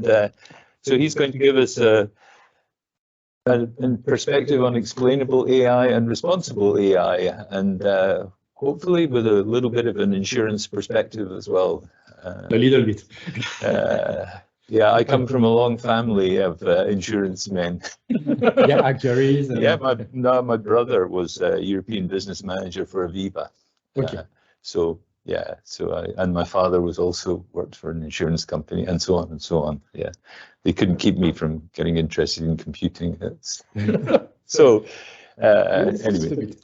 So he's going to give us a perspective on explainable AI and responsible AI, and hopefully with a little bit of an insurance perspective as well. A little bit. Yeah, I come from a long family of insurance men. Yeah, actuaries. Yeah, my brother was a European business manager for Aviva. Okay. And my father was also worked for an insurance company, and so on and so on. Yeah, they couldn't keep me from getting interested in computing. So anyway,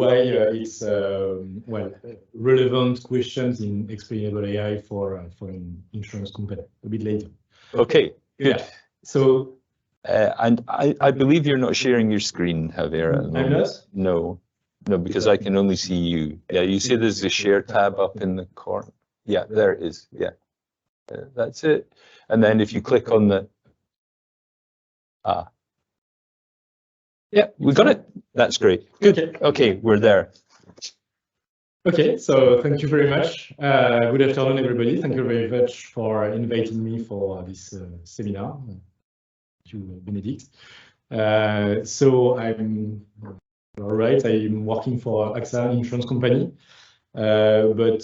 why it's relevant questions in explainable AI for an insurance company a bit later. Okay, good. Yeah. So and I believe you're not sharing your screen, Javier. I'm not? No, because I can only see you. Yeah, you see there's a share tab up in the corner. Yeah, there it is. Yeah, that's it. And then if you click on the yeah, we got it. That's great. Good. Okay, we're there. Okay, so thank you very much. Good afternoon, everybody. Thank you very much for inviting me for this seminar. Thank you, Benedict. So I'm all right. I'm working for AXA, an insurance company, but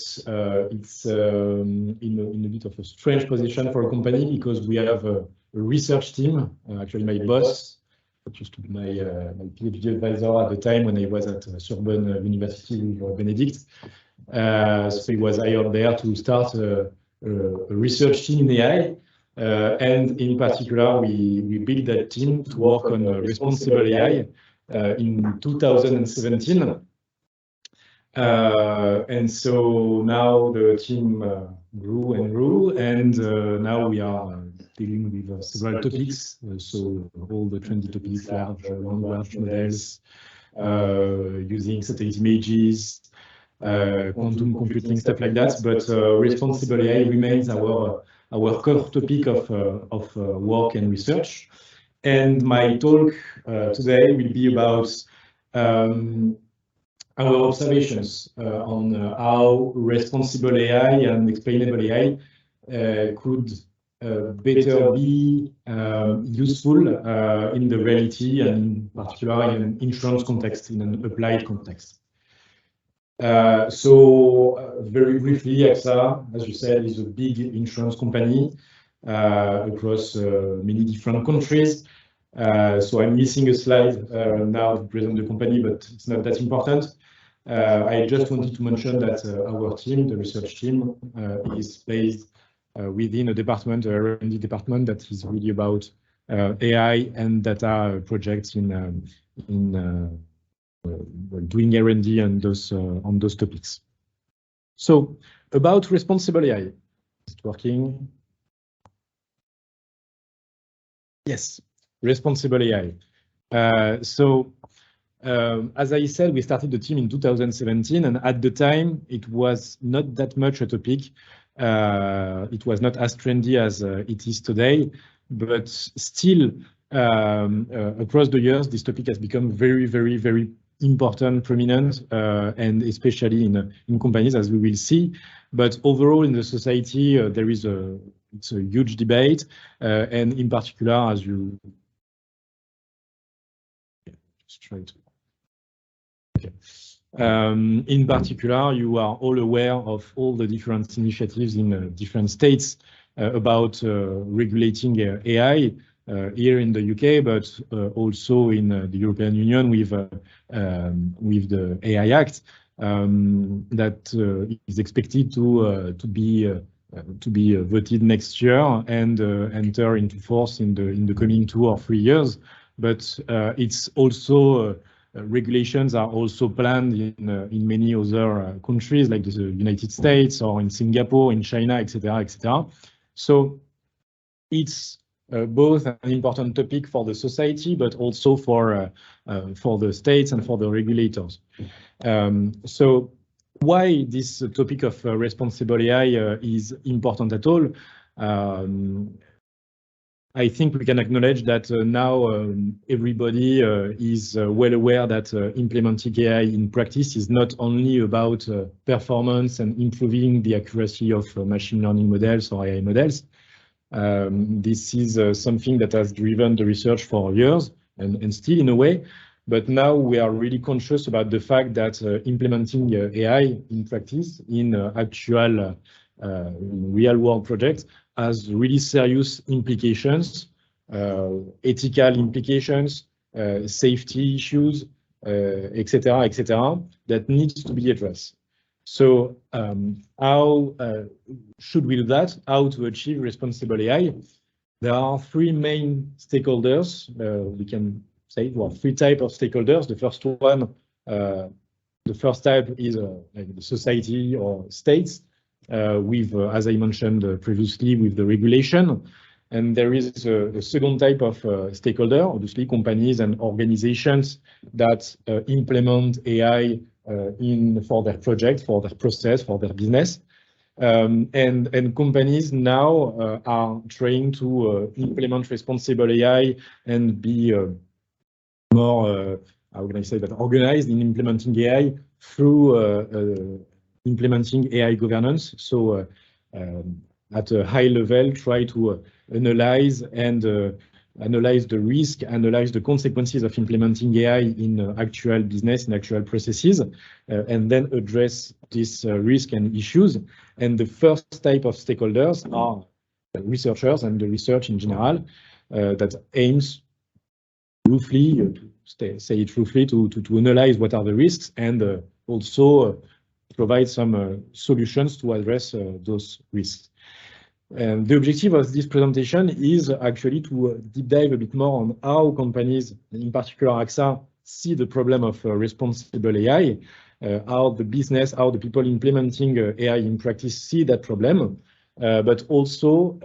it's in a bit of a strange position for a company because we have a research team. Actually, my boss, that used to be my PhD advisor at the time when I was at Sorbonne University with Benedict. So he was hired there to start a research team in AI. And in particular, we built that team to work on responsible AI in 2017. And so now the team grew and grew, and now we are dealing with several topics. So all the trendy topics, large language models, using satellite images, quantum computing, stuff like that. But responsible AI remains our core topic of work and research. And my talk today will be about our observations on how responsible AI and explainable AI could better be useful in the reality, and in particular in an insurance context, in an applied context. So very briefly, AXA, as you said, is a big insurance company across many different countries. So I'm missing a slide now to present the company, but it's not that important. I just wanted to mention that our team, the research team, is based within a department, a R&D department, that is really about AI and data projects in doing R&D and on those topics. So about responsible AI, is it working? Yes, responsible AI. As I said, we started the team in 2017, and at the time, it was not that much a topic. It was not as trendy as it is today, but still, across the years, this topic has become very, very, very important, prominent, and especially in companies, as we will see. But overall, in the society, there is it's a huge debate, and in particular, as you just try to. Okay. In particular, you are all aware of all the different initiatives in different states about regulating AI here in the UK, but also in the European Union with the AI Act that is expected to be voted next year and enter into force in the coming 2 or 3 years. But it's also regulations are also planned in many other countries like the United States or in Singapore, in China, etc., etc. So it's both an important topic for the society, but also for the states and for the regulators. So why this topic of responsible AI is important at all? I think we can acknowledge that now everybody is well aware that implementing AI in practice is not only about performance and improving the accuracy of machine learning models or AI models, This is something that has driven the research for years and still in a way. But now we are really conscious about the fact that implementing AI in practice in actual real-world projects has really serious implications, ethical implications, safety issues, etc., that needs to be addressed. So how should we do that? How to achieve responsible AI? There are three main stakeholders. We can say, well, three types of stakeholders. The first one, the first type is like the society or states, with, as I mentioned previously, with the regulation. And there is a second type of stakeholder, obviously companies and organizations that implement AI for their project, for their process, for their business. And companies now are trying to implement responsible AI and be more, how can I say that, organized in implementing AI through implementing AI governance. So at a high level, try to analyze the risk, analyze the consequences of implementing AI in actual business, in actual processes, and then address these risk and issues. And the first type of stakeholders are researchers and the research in general that aims roughly, to analyze what are the risks and also provide some solutions to address those risks. And the objective of this presentation is actually to deep dive a bit more on how companies, in particular AXA, see the problem of responsible AI, how the business, how the people implementing AI in practice see that problem, but also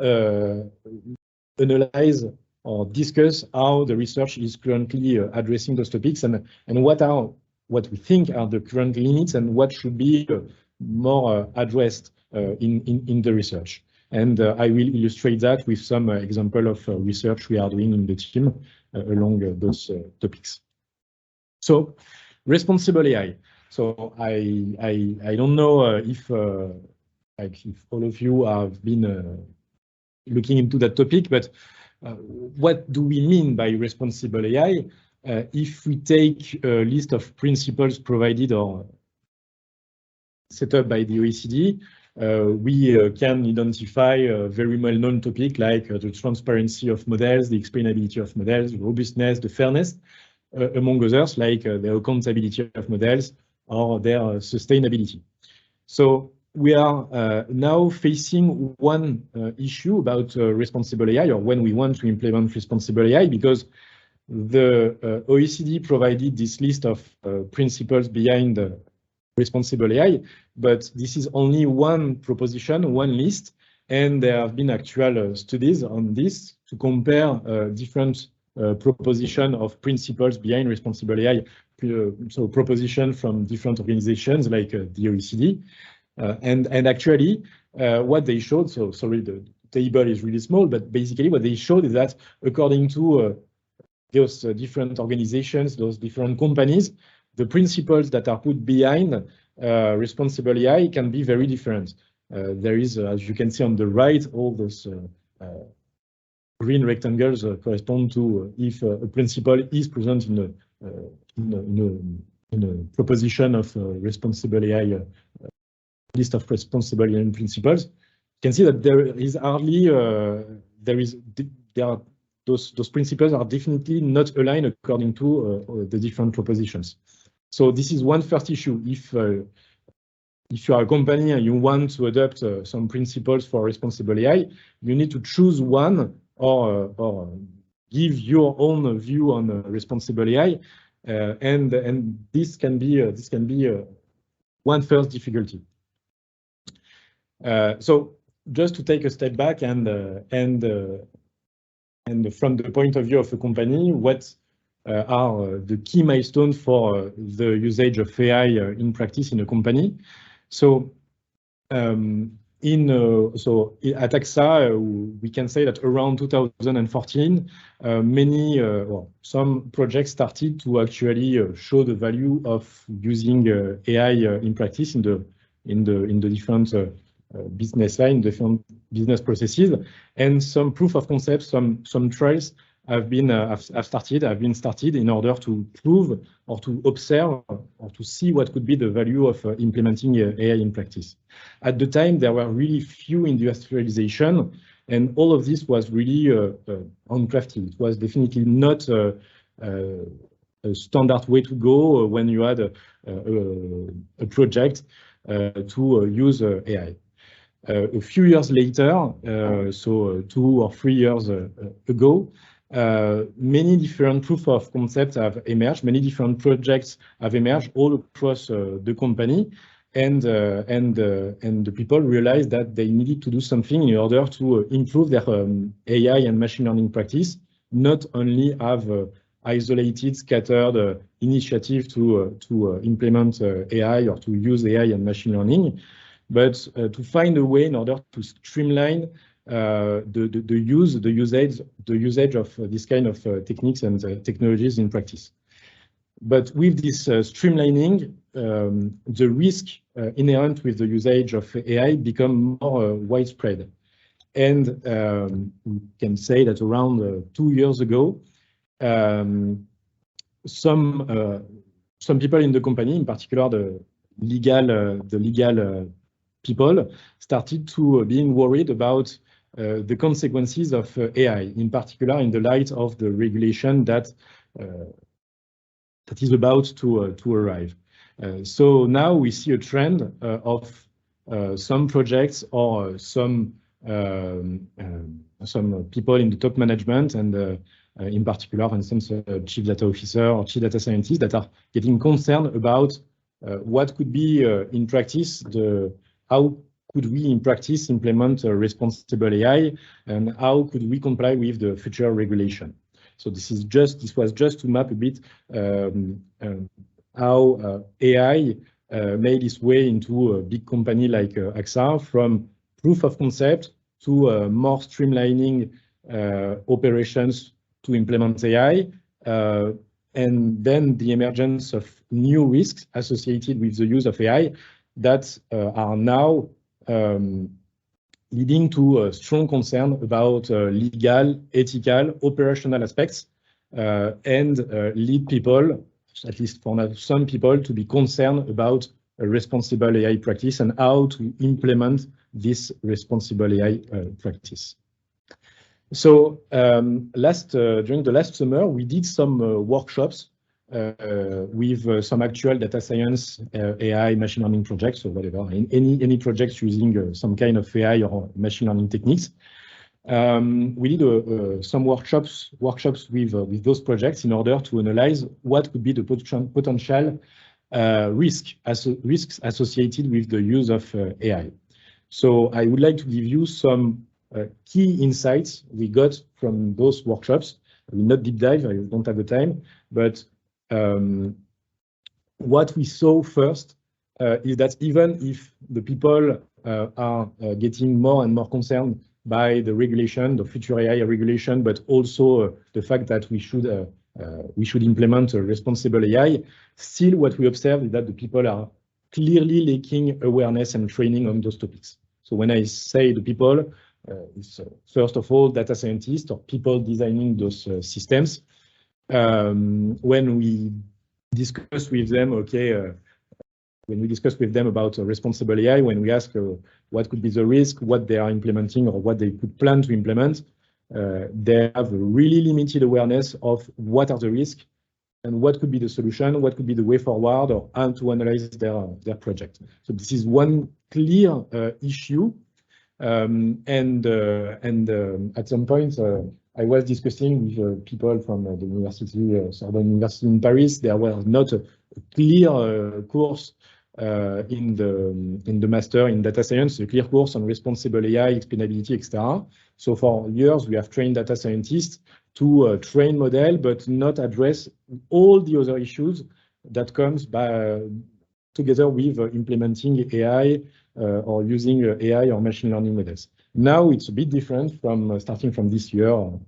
analyze or discuss how the research is currently addressing those topics and what we think are the current limits and what should be more addressed in the research. And I will illustrate that with some example of research we are doing in the team along those topics. So, responsible AI. So I don't know if all of you have been looking into that topic, but what do we mean by responsible AI? If we take a list of principles provided or set up by the OECD, we can identify a very well-known topic like the transparency of models, the explainability of models, the robustness, the fairness, among others, like the accountability of models or their sustainability. So we are now facing one issue about responsible AI, or when we want to implement responsible AI, because the OECD provided this list of principles behind responsible AI, but this is only one proposition, one list, and there have been actual studies on this to compare different proposition of principles behind responsible AI, so proposition from different organizations like the OECD, and actually what they showed, so sorry, the table is really small, but basically what they showed is that according to those different organizations, those different companies, the principles that are put behind responsible AI can be very different. There is, as you can see on the right, all those green rectangles correspond to if a principle is present in a proposition of responsible AI, list of responsible AI principles. You can see that there is hardly, those principles are definitely not aligned according to the different propositions. So this is one first issue. If you are a company and you want to adopt some principles for responsible AI, you need to choose one or give your own view on responsible AI, and this can be one first difficulty. So just to take a step back and from the point of view of a company, what are the key milestones for the usage of AI in practice in a company? So at AXA, we can say that around 2014, some projects started to actually show the value of using AI in practice in the different business line, different business processes, and some proof of concept, some trials have been started in order to prove or to observe or to see what could be the value of implementing AI in practice. At the time, there were really few industrialization, and all of this was really handcrafted. It was definitely not a standard way to go when you had a project to use AI. A few years later, so 2 or 3 years ago, many different proof of concepts have emerged, many different projects have emerged all across the company, and the people realized that they needed to do something in order to improve their AI and machine learning practice, not only have isolated, scattered initiative to implement AI or to use AI and machine learning, but to find a way in order to streamline the usage of this kind of techniques and technologies in practice. But with this streamlining, the risk inherent with the usage of AI become more widespread. And we can say that around 2 years ago, some people in the company, in particular the legal people, started to being worried about the consequences of AI, in particular in the light of the regulation that is about to arrive. So now we see a trend of some projects or some people in the top management and in particular, for instance, chief data officer or chief data scientist that are getting concerned about what could be in practice, how could we in practice implement responsible AI, and how could we comply with the future regulation. So this was just to map a bit how AI made its way into a big company like AXA, from proof of concept to more streamlining operations to implement AI, and then the emergence of new risks associated with the use of AI that are now leading to a strong concern about legal, ethical, operational aspects, and lead people, at least for now, some people, to be concerned about a responsible AI practice and how to implement this responsible AI practice. So during the last summer, we did some workshops with some actual data science, AI, machine learning projects, or whatever, any projects using some kind of AI or machine learning techniques. We did some workshops with those projects in order to analyze what could be the potential risks associated with the use of AI. So I would like to give you some key insights we got from those workshops. I will not deep dive, I don't have the time, but what we saw first is that even if the people are getting more and more concerned by the regulation, the future AI regulation, but also the fact that we should implement a responsible AI, still what we observe is that the people are clearly lacking awareness and training on those topics. So when I say the people, it's first of all data scientists or people designing those systems. When we discuss with them, when we discuss with them about responsible AI, when we ask what could be the risk, what they are implementing or what they could plan to implement, they have a really limited awareness of what are the risks and what could be the solution, what could be the way forward, or how to analyze their project. So this is one clear issue. And at some point, I was discussing with people from the Sorbonne University in Paris. There was not a clear course in the master in data science, a clear course on responsible AI, explainability, etc. So for years, we have trained data scientists to train model, but not address all the other issues that comes by together with implementing AI or using AI or machine learning models. Now it's a bit different from starting from this year or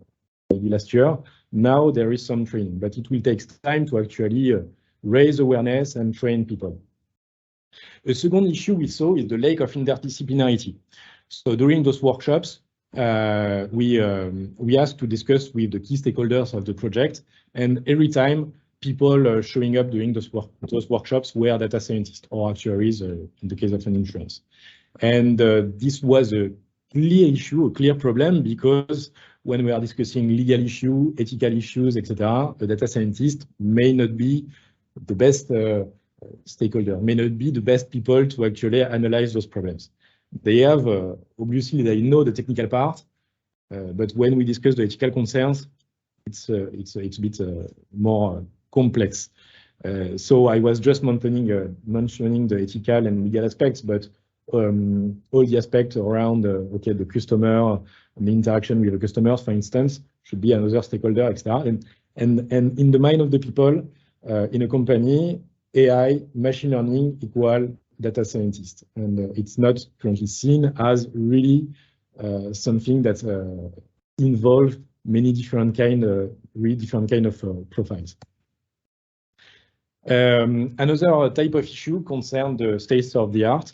maybe last year. Now there is some training, but it will take time to actually raise awareness and train people. A second issue we saw is the lack of interdisciplinarity. So during those workshops, we asked to discuss with the key stakeholders of the project, and every time people showing up during those workshops were data scientists or actuaries in the case of an insurance. And this was a clear issue, a clear problem, because when we are discussing legal issue, ethical issues, etc., a data scientist may not be the best stakeholder, may not be the best people to actually analyze those problems. They have, obviously, they know the technical part, but when we discuss the ethical concerns, it's a bit more complex. So I was just mentioning the ethical and legal aspects, but all the aspects around the customer, the interaction with the customers, for instance, should be another stakeholder, etc. And in the mind of the people in a company, AI, machine learning equal data scientist, and it's not currently seen as really something that involves many different really different kind of profiles. Another type of issue concerns the state of the art.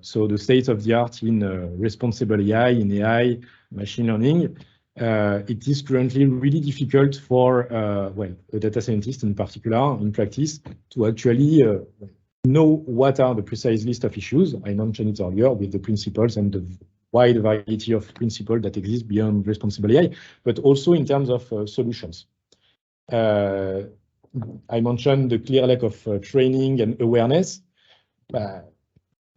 So the state of the art in responsible AI, in AI, machine learning, it is currently really difficult for a data scientist in particular, in practice, to actually know what are the precise list of issues. I mentioned it earlier with the principles and the wide variety of principles that exist beyond responsible AI, but also in terms of solutions. I mentioned the clear lack of training and awareness.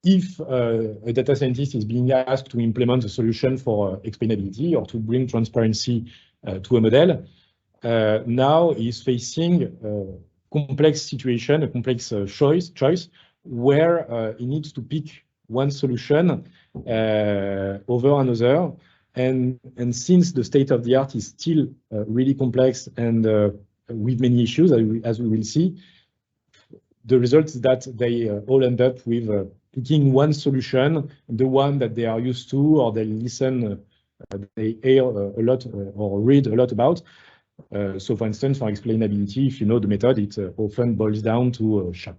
If a data scientist is being asked to implement a solution for explainability or to bring transparency to a model, now he's facing a complex situation, a complex choice where he needs to pick one solution over another. And since the state of the art is still really complex and with many issues, as we will see, the result is that they all end up with picking one solution, the one that they are used to, or they listen, they hear a lot or read a lot about. So for instance, for explainability, if you know the method, it often boils down to SHAP.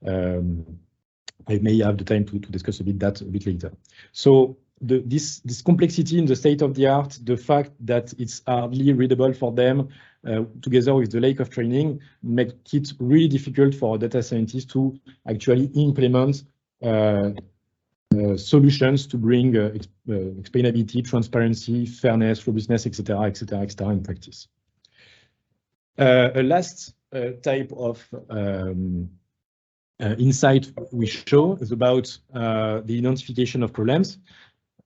I may have the time to discuss that a bit later. So this complexity in the state of the art, the fact that it's hardly readable for them, together with the lack of training, make it really difficult for a data scientist to actually implement solutions to bring explainability, transparency, fairness, robustness, etc., in practice. A last type of insight we show is about the identification of problems.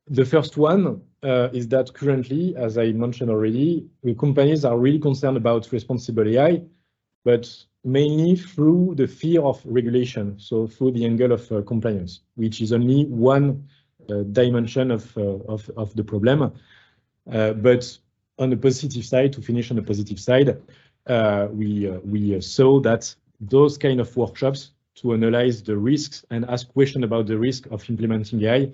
The first one is that currently, as I mentioned already, the companies are really concerned about responsible AI, but mainly through the fear of regulation, so through the angle of compliance, which is only one dimension of the problem. But on the positive side, to finish on the positive side, we saw that those kind of workshops to analyze the risks and ask questions about the risk of implementing AI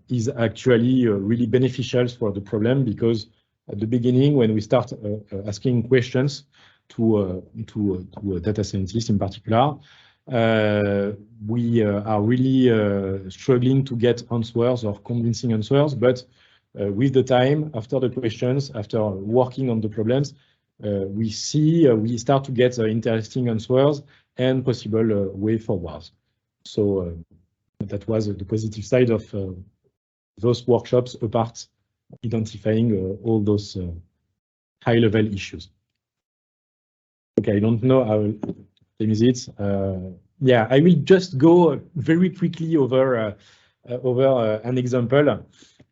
is actually really beneficial for the problem, because at the beginning, when we start asking questions to a data scientist in particular, we are really struggling to get answers or convincing answers. But with the time, after the questions, after working on the problems, we start to get interesting answers and possible way forwards. So that was the positive side of those workshops, apart identifying all those high-level issues. Okay, I don't know how time is it. Yeah, I will just go very quickly over an example.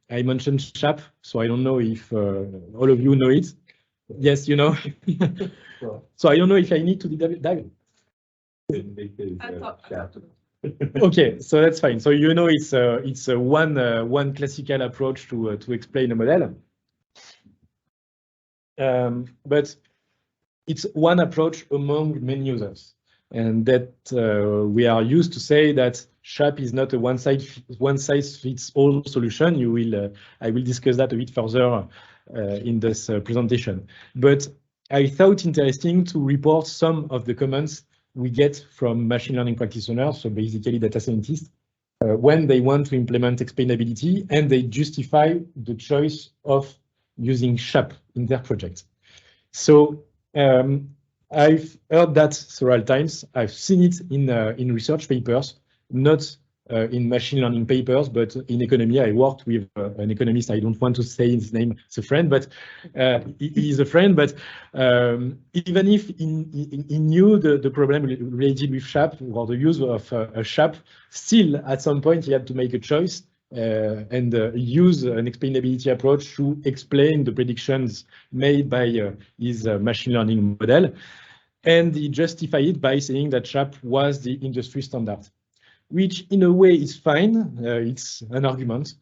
I mentioned SHAP, so I don't know if all of you know it. Yes, you know. So I don't know if I need to dive. Okay, so that's fine. So you know it's one classical approach to explain a model, but it's one approach among many users, and that we are used to say that SHAP is not a one size fits all solution. I will discuss that a bit further in this presentation. But I thought interesting to report some of the comments we get from machine learning practitioners, so basically data scientists, when they want to implement explainability and they justify the choice of using SHAP in their project. So I've heard that several times. I've seen it in research papers, not in machine learning papers, but in economy. I worked with an economist. I don't want to say his name. It's a friend, but he is a friend. But even if he knew the problem related with SHAP or the use of SHAP, still at some point he had to make a choice and use an explainability approach to explain the predictions made by his machine learning model. And he justified it by saying that SHAP was the industry standard, which in a way is fine. It's an argument,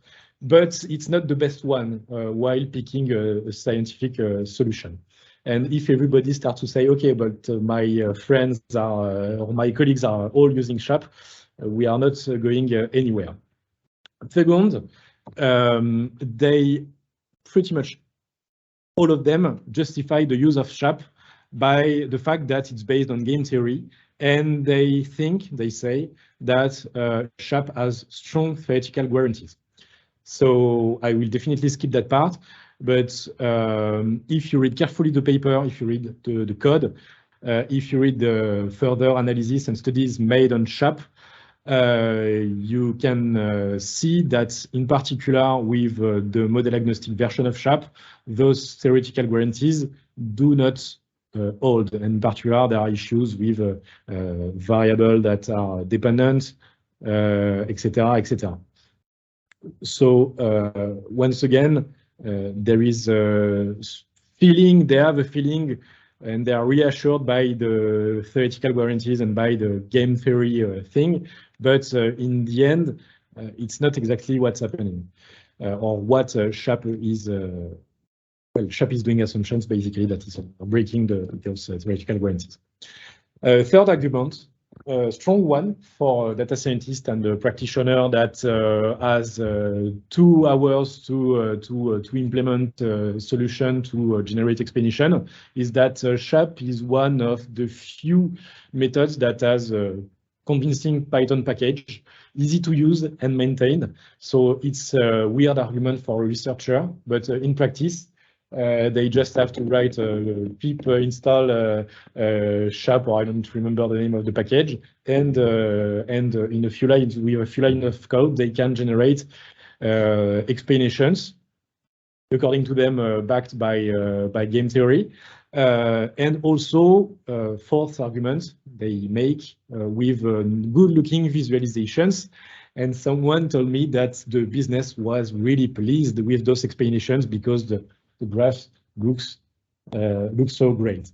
but it's not the best one while picking a scientific solution. And if everybody starts to say, okay, but my friends are, or my colleagues are all using SHAP, we are not going anywhere. Second, they pretty much all of them justify the use of SHAP by the fact that it's based on game theory, and they say that SHAP has strong theoretical guarantees. So I will definitely skip that part, but if you read carefully the paper, if you read the code, if you read the further analysis and studies made on SHAP, you can see that in particular with the model agnostic version of SHAP, those theoretical guarantees do not hold. In particular, there are issues with variables that are dependent, etc., etc. So once again, there is a feeling, they have a feeling, and they are reassured by the theoretical guarantees and by the game theory thing. But in the end, it's not exactly what's happening or what SHAP is. Well, SHAP is doing assumptions basically that is breaking those theoretical guarantees. Third argument, a strong one for a data scientist and a practitioner that has 2 hours to implement a solution to generate explanation, is that SHAP is one of the few methods that has a convincing Python package, easy to use and maintain. So it's a weird argument for a researcher, but in practice, they just have to write pip install SHAP, or I don't remember the name of the package, and in a few lines, with a few lines of code, they can generate explanations according to them, backed by game theory. And also, fourth argument, they make with good-looking visualizations. And someone told me that the business was really pleased with those explanations because the graph looks so great.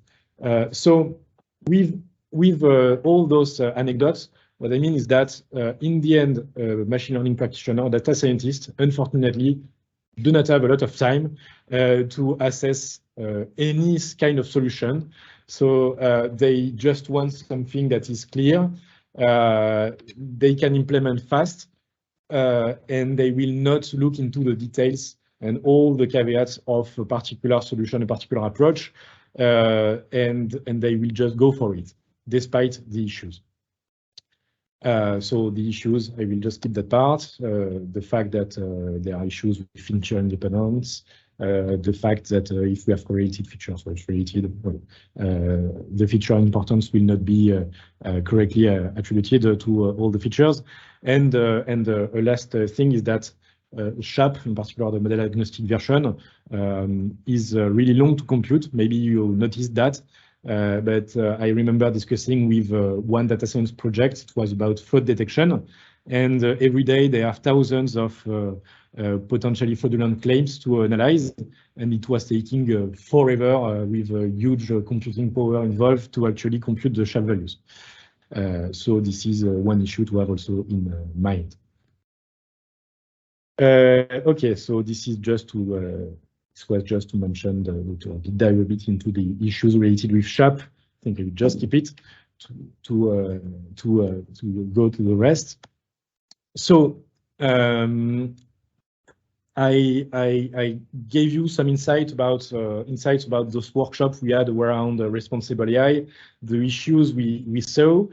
So with all those anecdotes, what I mean is that in the end, machine learning practitioner, data scientists, unfortunately, do not have a lot of time to assess any kind of solution. So they just want something that is clear, they can implement fast, and they will not look into the details and all the caveats of a particular solution, a particular approach, and they will just go for it, despite the issues. So the issues, I will just skip that part. The fact that there are issues with feature independence, the fact that if we have correlated features, or it's related, the feature importance will not be correctly attributed to all the features. And a last thing is that SHAP, in particular the model agnostic version, is really long to compute. Maybe you noticed that, but I remember discussing with one data science project. It was about fraud detection, and every day they have thousands of potentially fraudulent claims to analyze, and it was taking forever with huge computing power involved to actually compute the SHAP values. So this is one issue to have also in mind. Okay, so this is just to this was just to mention to dive a bit into the issues related with SHAP. I think I will just keep it to go to the rest. So I gave you some insights about those workshops we had around responsible AI, the issues we saw,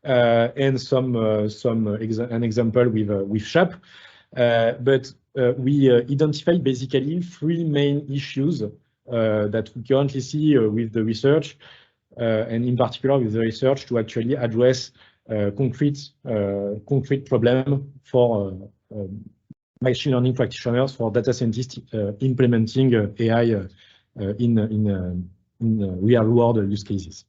and an example with SHAP. But we identified basically 3 main issues that we currently see with the research, and in particular with the research to actually address concrete problem for machine learning practitioners, for data scientists implementing AI in real world use cases.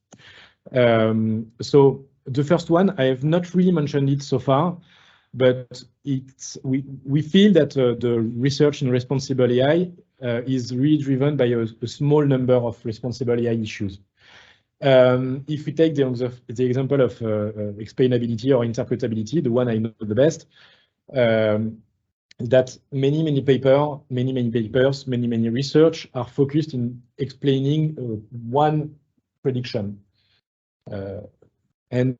So the first one, I have not really mentioned it so far, but we feel that the research in responsible AI is really driven by a small number of responsible AI issues. If we take the example of explainability or interpretability, the one I know the best, that many papers, many research are focused in explaining one prediction. And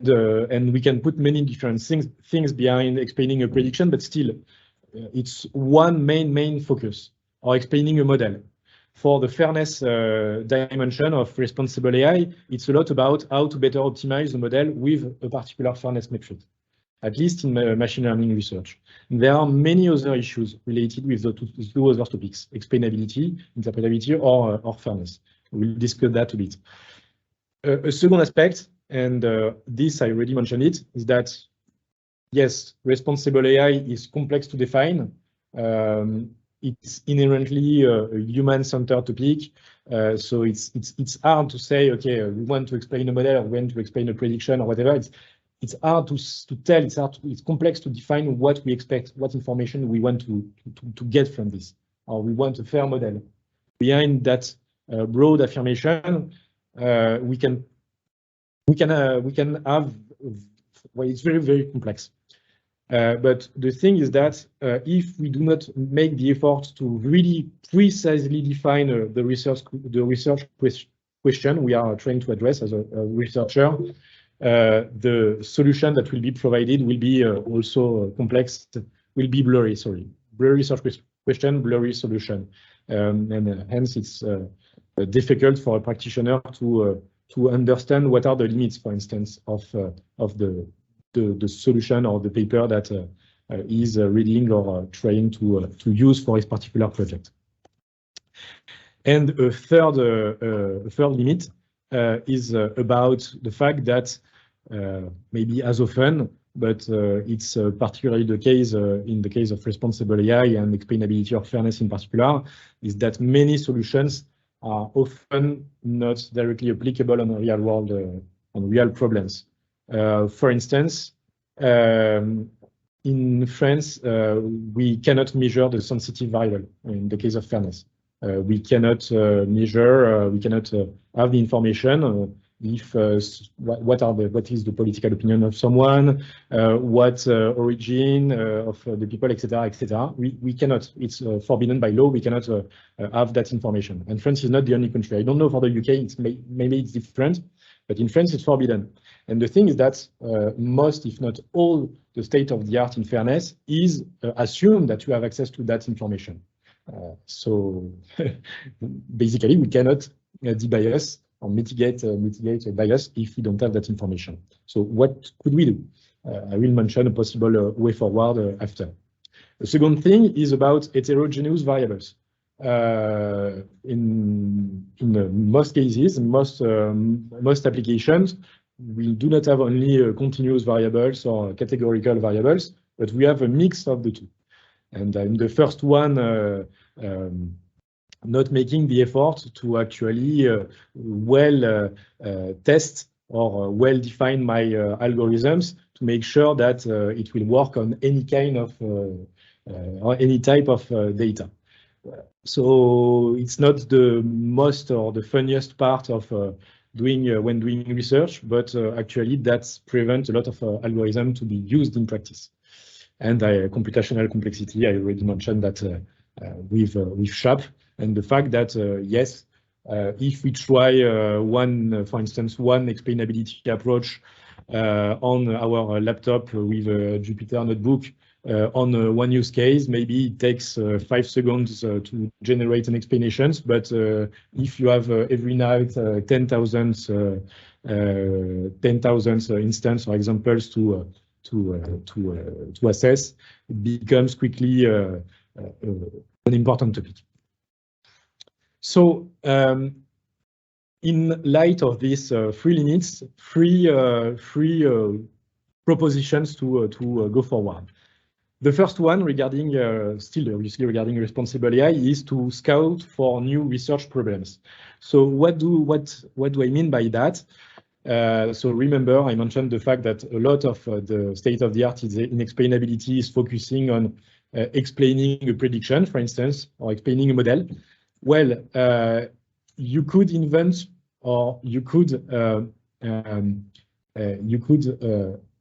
we can put many different things behind explaining a prediction, but still, it's one main focus, or explaining a model. For the fairness dimension of responsible AI, it's a lot about how to better optimize the model with a particular fairness metric, at least in machine learning research. There are many other issues related with the two other topics, explainability, interpretability, or fairness. We'll discuss that a bit. A second aspect, and this I already mentioned it, is that yes, responsible AI is complex to define. It's inherently a human-centered topic, so it's hard to say, okay, we want to explain a model, or we want to explain a prediction, or whatever. It's hard to tell. It's complex to define what we expect, what information we want to get from this, or we want a fair model. Behind that broad affirmation, we can have, well, it's very complex. But the thing is that if we do not make the effort to really precisely define the research question we are trying to address as a researcher, the solution that will be provided will be also complex, will be blurry, blurry research question, blurry solution. And hence it's difficult for a practitioner to understand what are the limits, for instance, of the solution or the paper that is reading or trying to use for his particular project. And a third limit is about the fact that maybe as often, but it's particularly the case in the case of responsible AI and explainability or fairness in particular, is that many solutions are often not directly applicable on real world, on real problems. For instance, in France, we cannot measure the sensitive variable in the case of fairness. We cannot measure, we cannot have the information if what is the political opinion of someone, what origin of the people, etc., etc. We cannot. It's forbidden by law. We cannot have that information. And France is not the only country. I don't know for the UK. Maybe it's different, but in France it's forbidden. And the thing is that most, if not all, the state of the art in fairness is assume that you have access to that information. So basically, we cannot debias or mitigate a bias if we don't have that information. So what could we do? I will mention a possible way forward after. The second thing is about heterogeneous variables. In most cases, most applications, we do not have only continuous variables or categorical variables, but we have a mix of the two. And I'm the first one not making the effort to actually test or well define my algorithms to make sure that it will work on any kind of or any type of data. So it's not the most or the funniest part of when doing research, but actually that prevents a lot of algorithm to be used in practice. And computational complexity, I already mentioned that with SHAP, and the fact that yes, if we try for instance, one explainability approach on our laptop with a Jupyter notebook, on one use case, maybe it takes 5 seconds to generate an explanation. But if you have every night 10,000 instances or examples to assess, it becomes quickly an important topic. So in light of these three limits, three propositions to go forward. The first one, regarding still obviously regarding responsible AI, is to scout for new research problems. So what do I mean by that? So remember, I mentioned the fact that a lot of the state of the art in explainability is focusing on explaining a prediction, for instance, or explaining a model. Well, you could invent, or you could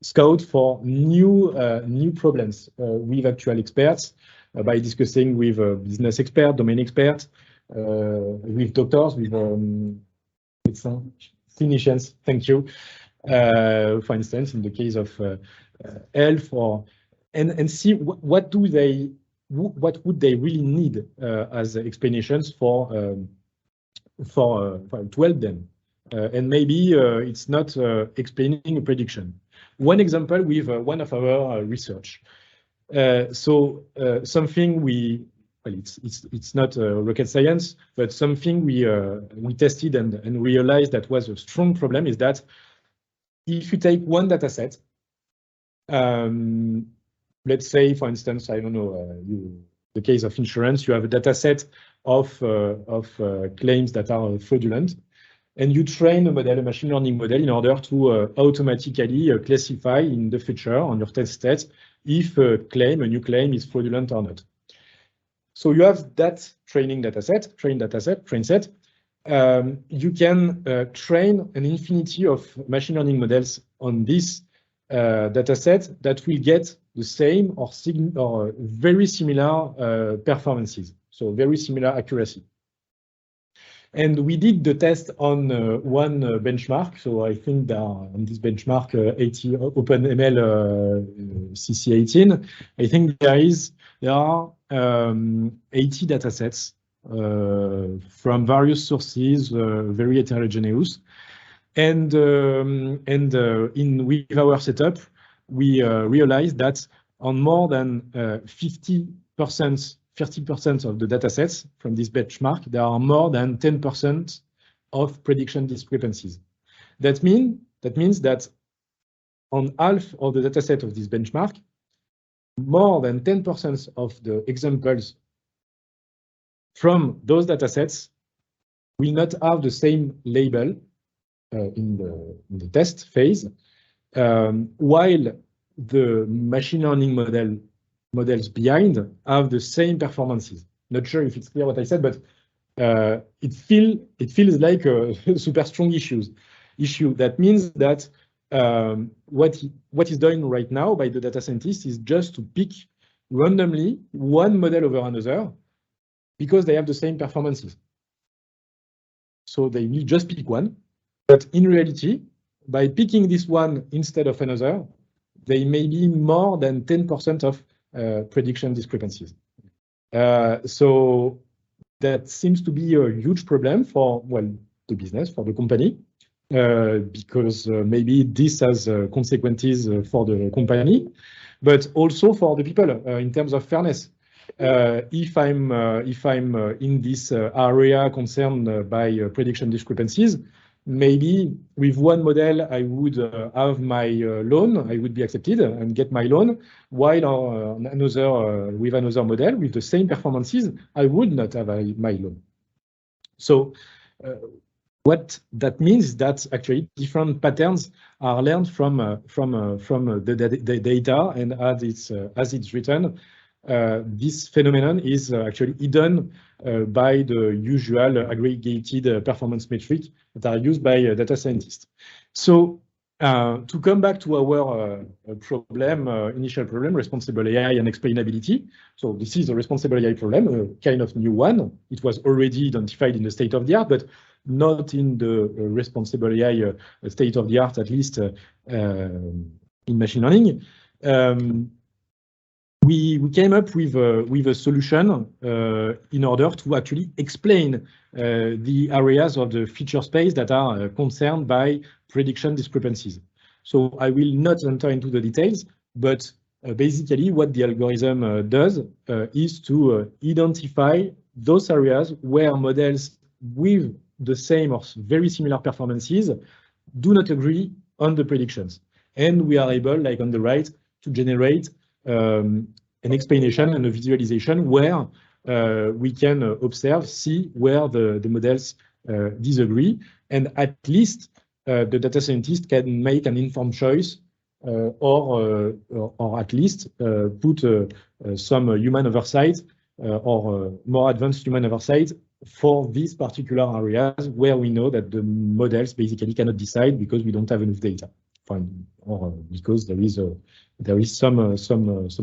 scout for new problems with actual experts by discussing with business experts, domain experts, with doctors, with clinicians. Thank you. For instance, in the case of health, and see what would they really need as explanations to help them. And maybe it's not explaining a prediction. One example with one of our research. Something it's not rocket science, but something we tested and realized that was a strong problem is that if you take one data set, let's say, for instance, I don't know, the case of insurance, you have a data set of claims that are fraudulent, and you train a model, a machine learning model, in order to automatically classify in the future on your test set if a new claim is fraudulent or not. So you have that train set. You can train an infinity of machine learning models on this data set that will get the same or very similar performances, so very similar accuracy. And we did the test on one benchmark. So I think that on this benchmark, OpenML CC18, I think there are 80 data sets from various sources, very heterogeneous. And with our setup, we realized that on more than 30% of the data sets from this benchmark, there are more than 10% of prediction discrepancies. That means that on half of the data set of this benchmark, more than 10% of the examples from those data sets will not have the same label in the test phase, while the machine learning models behind have the same performances. Not sure if it's clear what I said, but it feels like a super strong issue. That means that what is done right now by the data scientists is just to pick randomly one model over another because they have the same performances. So they will just pick one, but in reality, by picking this one instead of another, they may be more than 10% of prediction discrepancies. So that seems to be a huge problem for, well, the business, for the company, because maybe this has consequences for the company, but also for the people in terms of fairness. If I'm in this area concerned by prediction discrepancies, maybe with one model I would have my loan, I would be accepted and get my loan, while with another model with the same performances, I would not have my loan. So what that means is that actually different patterns are learned from the data, and as it's written, this phenomenon is actually hidden by the usual aggregated performance metrics that are used by data scientists. So to come back to our initial problem, responsible AI and explainability. So this is a responsible AI problem, a kind of new one. It was already identified in the state of the art, but not in the responsible AI state of the art, at least in machine learning. we came up with a solution in order to actually explain the areas of the feature space that are concerned by prediction discrepancies. So I will not enter into the details, but basically what the algorithm does is to identify those areas where models with the same or very similar performances do not agree on the predictions. And we are able, like on the right, to generate an explanation and a visualization where we can observe, see where the models disagree, and at least the data scientist can make an informed choice or at least put some human oversight or more advanced human oversight for these particular areas where we know that the models basically cannot decide because we don't have enough data, or because there is some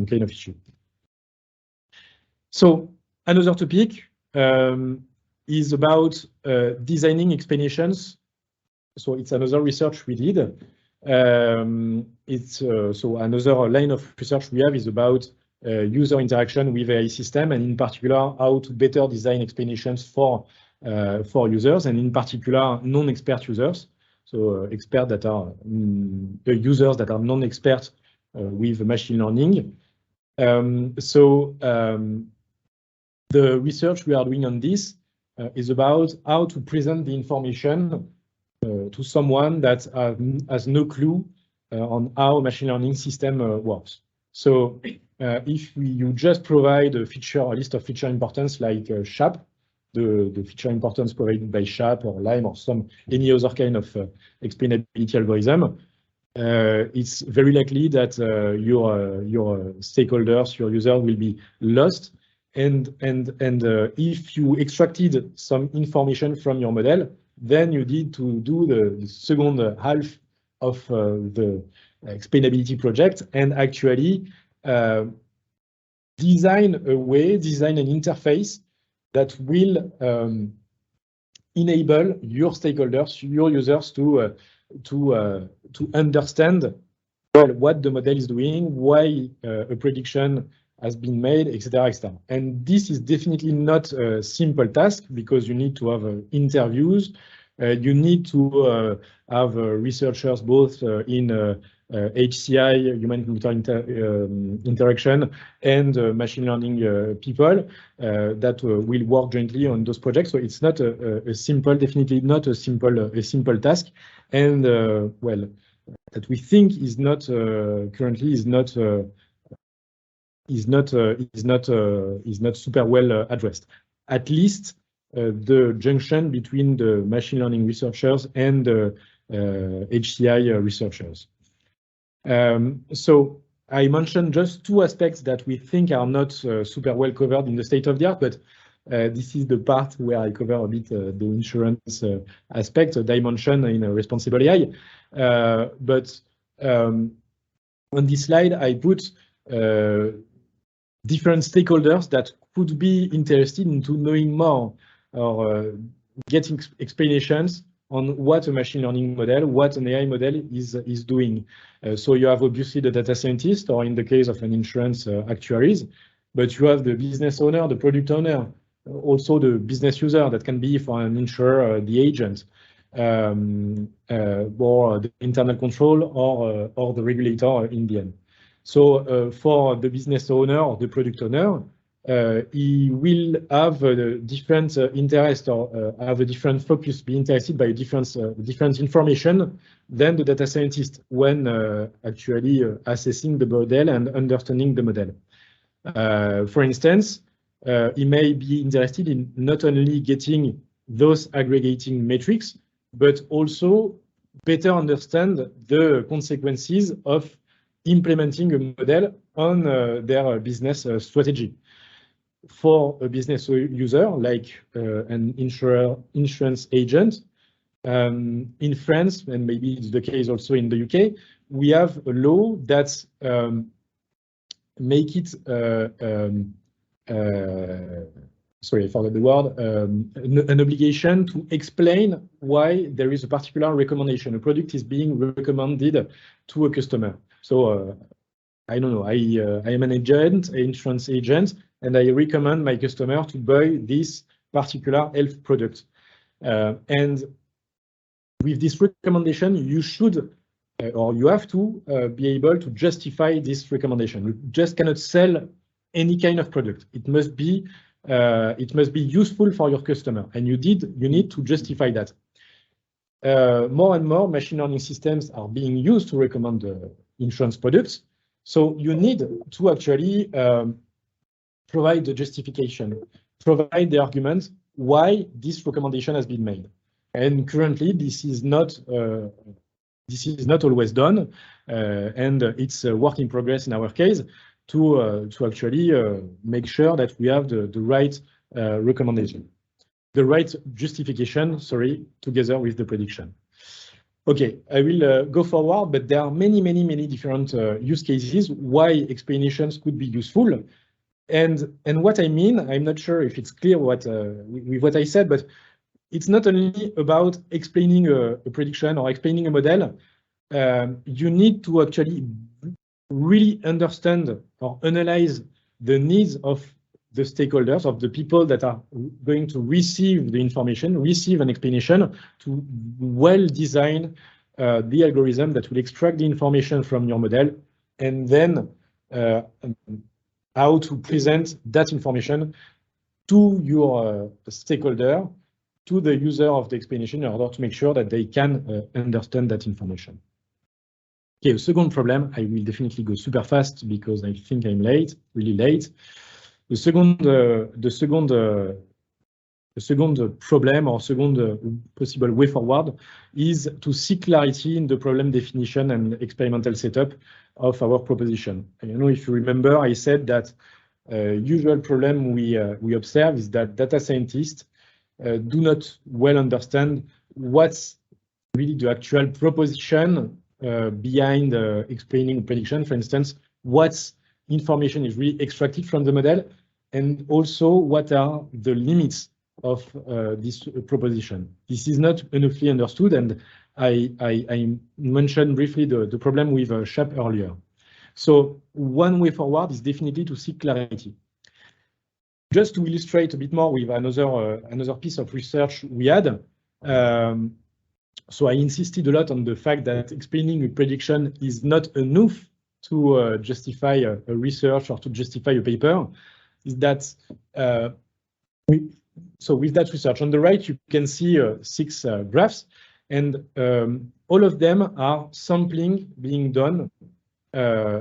kind of issue. So another topic is about designing explanations. So it's another research we did. So another line of research we have is about user interaction with AI system, and in particular how to better design explanations for users, and in particular non-expert users. So expert that are the users that are non-expert with machine learning. The research we are doing on this is about how to present the information to someone that has no clue on how machine learning system works. So if you just provide a list of feature importance like SHAP, the feature importance provided by SHAP or LIME or any other kind of explainability algorithm, it's very likely that your stakeholders, your users will be lost. And if you extracted some information from your model, then you need to do the second half of the explainability project and actually design an interface that will enable your stakeholders, your users to understand well what the model is doing, why a prediction has been made, etc., etc. And this is definitely not a simple task because you need to have interviews, you need to have researchers both in HCI, human-computer interaction, and machine learning people that will work jointly on those projects. So it's not definitely not a simple task, and well, that we think is not currently is not super well addressed. At least the junction between the machine learning researchers and the HCI researchers. So I mentioned just two aspects that we think are not super well covered in the state of the art, but this is the part where I cover a bit the insurance aspect, a dimension in a responsible AI. But on this slide, I put different stakeholders that could be interested into knowing more or getting explanations on what a machine learning model, what an AI model is doing. So you have obviously the data scientist, or in the case of an insurance actuaries, but you have the business owner, the product owner, also the business user that can be for an insurer, the agent, or the internal control, or the regulator in the end. So for the business owner or the product owner, he will have a different interest or have a different focus, be interested by different information than the data scientist when actually assessing the model and understanding the model. For instance, he may be interested in not only getting those aggregating metrics, but also better understand the consequences of implementing a model on their business strategy. For a business user, like an insurance agent, in France, and maybe it's the case also in the UK, we have a law that make it, sorry, I forgot the word, an obligation to explain why there is a particular recommendation. A product is being recommended to a customer. So I don't know, I am an agent, an insurance agent, and I recommend my customer to buy this particular health product. And with this recommendation, you should or you have to be able to justify this recommendation. You just cannot sell any kind of product. It must be useful for your customer, and you need to justify that. More and more machine learning systems are being used to recommend insurance products. So you need to actually provide the justification, provide the argument why this recommendation has been made. And currently, this is not always done, and it's a work in progress in our case to actually make sure that we have the right recommendation, the right justification, sorry, together with the prediction. Okay, I will go forward, but there are many different use cases why explanations could be useful. And what I mean, I'm not sure if it's clear with what I said, but it's not only about explaining a prediction or explaining a model. You need to actually really understand or analyze the needs of the stakeholders, of the people that are going to receive the information, receive an explanation, to well design the algorithm that will extract the information from your model, and then how to present that information to your stakeholder, to the user of the explanation, in order to make sure that they can understand that information. Okay, the second problem, I will definitely go super fast because I think I'm late, really late. The second problem or second possible way forward is to seek clarity in the problem definition and experimental setup of our proposition. I don't know if you remember, I said that usual problem we observe is that data scientists do not well understand what's really the actual proposition behind explaining prediction. For instance, what information is really extracted from the model, and also what are the limits of this proposition. This is not enough understood, and I mentioned briefly the problem with SHAP earlier. So one way forward is definitely to seek clarity. Just to illustrate a bit more with another piece of research we had, so I insisted a lot on the fact that explaining a prediction is not enough to justify a research or to justify a paper. Is that so with that research on the right, you can see 6 graphs, and all of them are sampling being done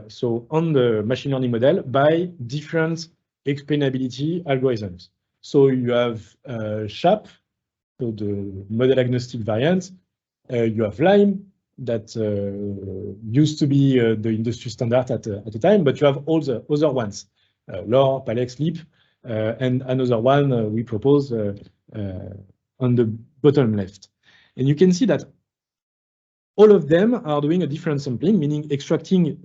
so on the machine learning model by different explainability algorithms. So you have SHAP, so the model agnostic variant. You have LIME, that used to be the industry standard at the time, but you have all the other ones, LOR, PALEX, LEAP, and another one we propose on the bottom left. And you can see that all of them are doing a different sampling, meaning extracting,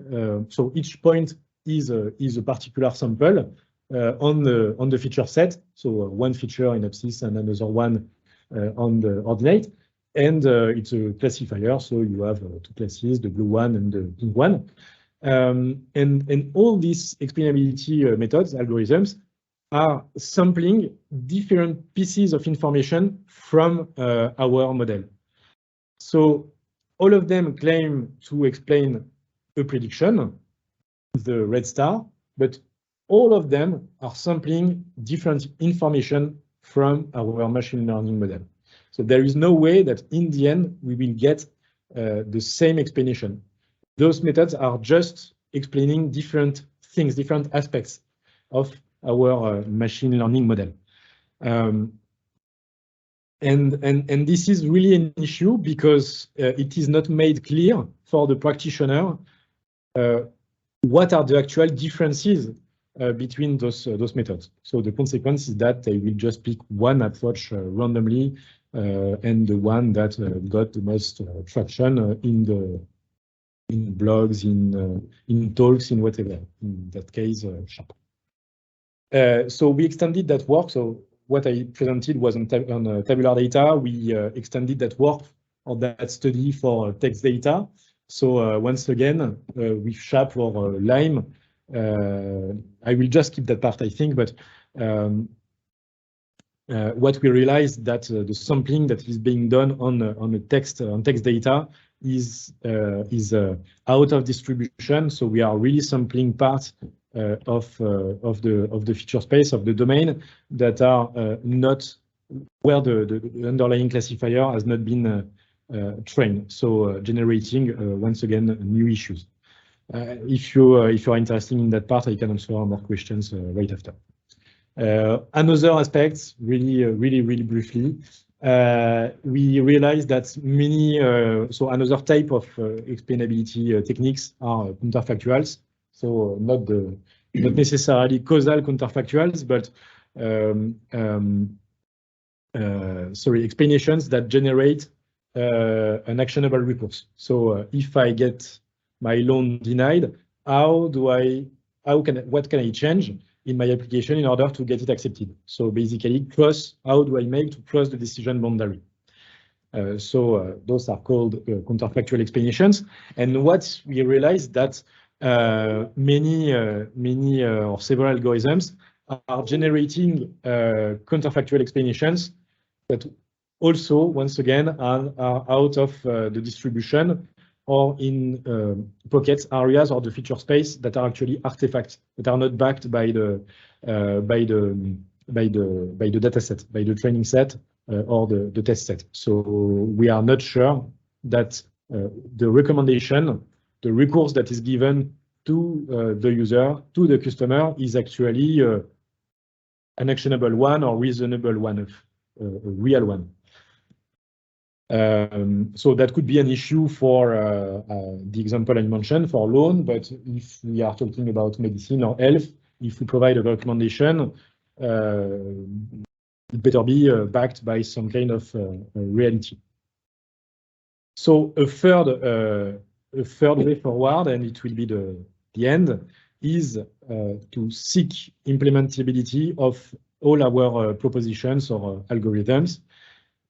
so each point is a particular sample on the feature set. So one feature in abscissa and another one on the ordinate. And it's a classifier, so you have 2 classes, the blue one and the pink one. And all these explainability methods, algorithms, are sampling different pieces of information from our model. So all of them claim to explain a prediction, the red star, but all of them are sampling different information from our machine learning model. So there is no way that in the end we will get the same explanation. Those methods are just explaining different things, different aspects of our machine learning model. And this is really an issue because it is not made clear for the practitioner what are the actual differences between those methods. So the consequence is that they will just pick one approach randomly, and the one that got the most traction in blogs, in talks, in whatever. In that case, SHAP. So we extended that work. So what I presented was on tabular data. We extended that work or that study for text data. So once again, with SHAP or Lime, I will just keep that part, I think, but what we realized that the sampling that is being done on text data is out of distribution. So we are really sampling parts of the feature space of the domain that are not where the underlying classifier has not been trained. So generating once again new issues. If you are interested in that part, I can answer more questions right after. Another aspect, really briefly, we realized that many, so another type of explainability techniques are counterfactuals. So not necessarily causal counterfactuals, but explanations that generate an actionable recourse. So if I get my loan denied, what can I change in my application in order to get it accepted? So basically, how do I make to cross the decision boundary? So those are called counterfactual explanations. And what we realized that many or several algorithms are generating counterfactual explanations that also, once again, are out of the distribution or in pockets, areas, or the feature space that are actually artifacts that are not backed by the data set, by the training set or the test set. So we are not sure that the recommendation, the recourse that is given to the user, to the customer, is actually an actionable one or reasonable one, a real one. So that could be an issue for the example I mentioned for loan, but if we are talking about medicine or health, if we provide a recommendation, it better be backed by some kind of reality. So a third way forward, and it will be the end, is to seek implementability of all our propositions or algorithms.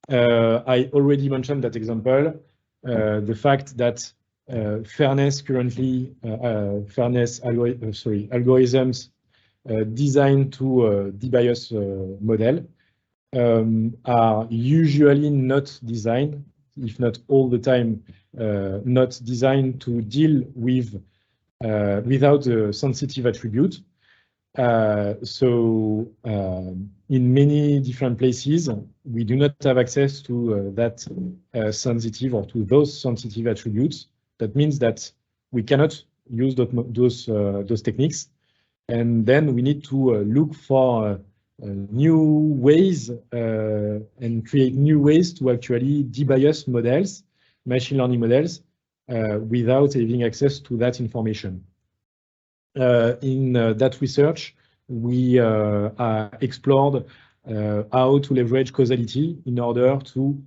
I already mentioned that example, the fact that algorithms designed to debias model are usually not designed, if not all the time, not designed to deal with without a sensitive attribute. So in many different places, we do not have access to that sensitive or to those sensitive attributes. That means that we cannot use those techniques. And then we need to look for new ways and create new ways to actually debias models, machine learning models, without having access to that information. In that research, we explored how to leverage causality in order to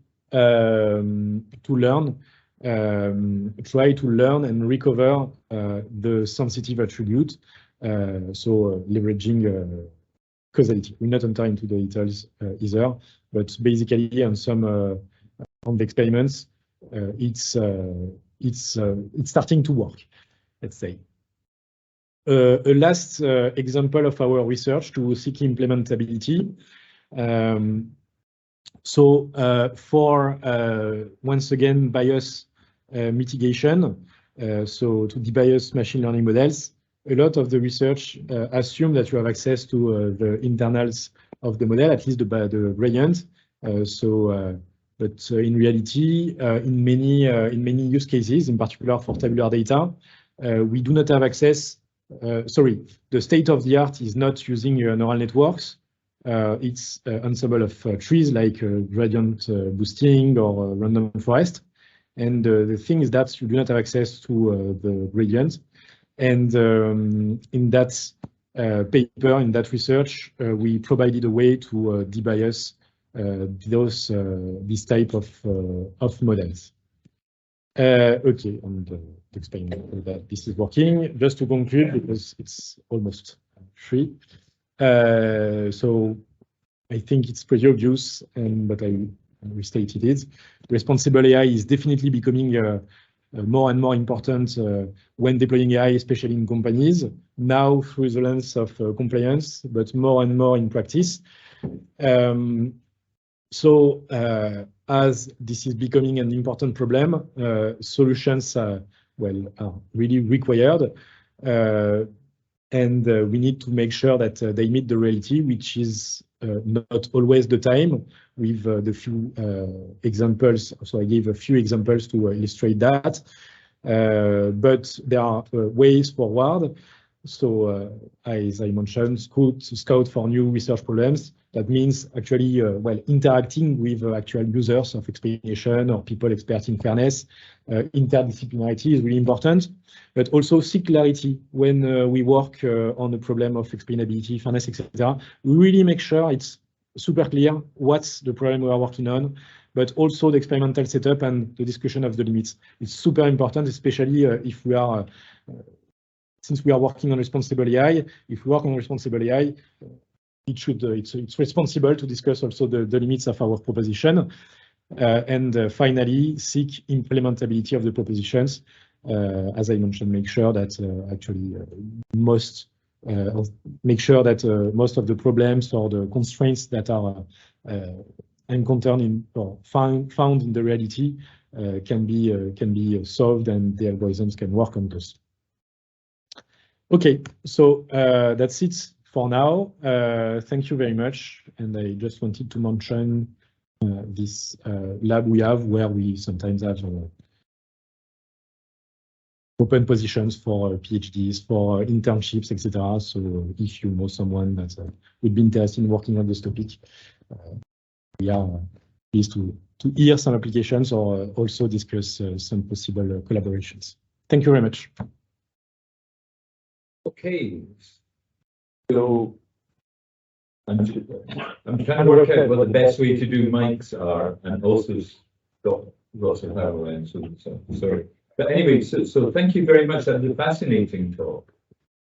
learn, try to learn and recover the sensitive attribute. So leveraging causality. We'll not enter into the details either, but basically on some on the experiments, it's starting to work, let's say. A last example of our research to seek implementability. For once again bias mitigation, so to debias machine learning models, a lot of the research assume that you have access to the internals of the model, at least the gradient. But in reality, in many use cases, in particular for tabular data, we do not have access. The state of the art is not using neural networks. It's ensemble of trees like gradient boosting or random forest. And the thing is that you do not have access to the gradient. And in that paper, in that research, we provided a way to debias this type of models. Okay, and explain that this is working. Just to conclude, because it's almost 3. So I think it's pretty obvious, but I restated it. Responsible AI is definitely becoming more and more important when deploying AI, especially in companies, now through the lens of compliance, but more and more in practice. As this is becoming an important problem, solutions are really required. And we need to make sure that they meet the reality, which is not always the time, with the few examples. So I gave a few examples to illustrate that. But there are ways forward. So as I mentioned, scout for new research problems. That means actually interacting with actual users of explanation or people experts in fairness. Interdisciplinarity is really important, but also seek clarity when we work on the problem of explainability, fairness, etc. We really make sure it's super clear what's the problem we are working on, but also the experimental setup and the discussion of the limits. It's super important, especially if we are, since we are working on responsible AI. If we work on responsible AI, it's responsible to discuss also the limits of our proposition. And finally, seek implementability of the propositions. As I mentioned, make sure that most of the problems or the constraints that are encountered in or found in the reality can be solved, and the algorithms can work on those. Okay, so that's it for now. Thank you very much. And I just wanted to mention this lab we have, where we sometimes have open positions for PhDs, for internships, etc. So if you know someone that would be interested in working on this topic, we are pleased to hear some applications or also discuss some possible collaborations. Thank you very much. Okay. So I'm trying to work out what the best way to do mics are, and also got lots of PowerPoint. So sorry. But anyway, so thank you very much. That was a fascinating talk.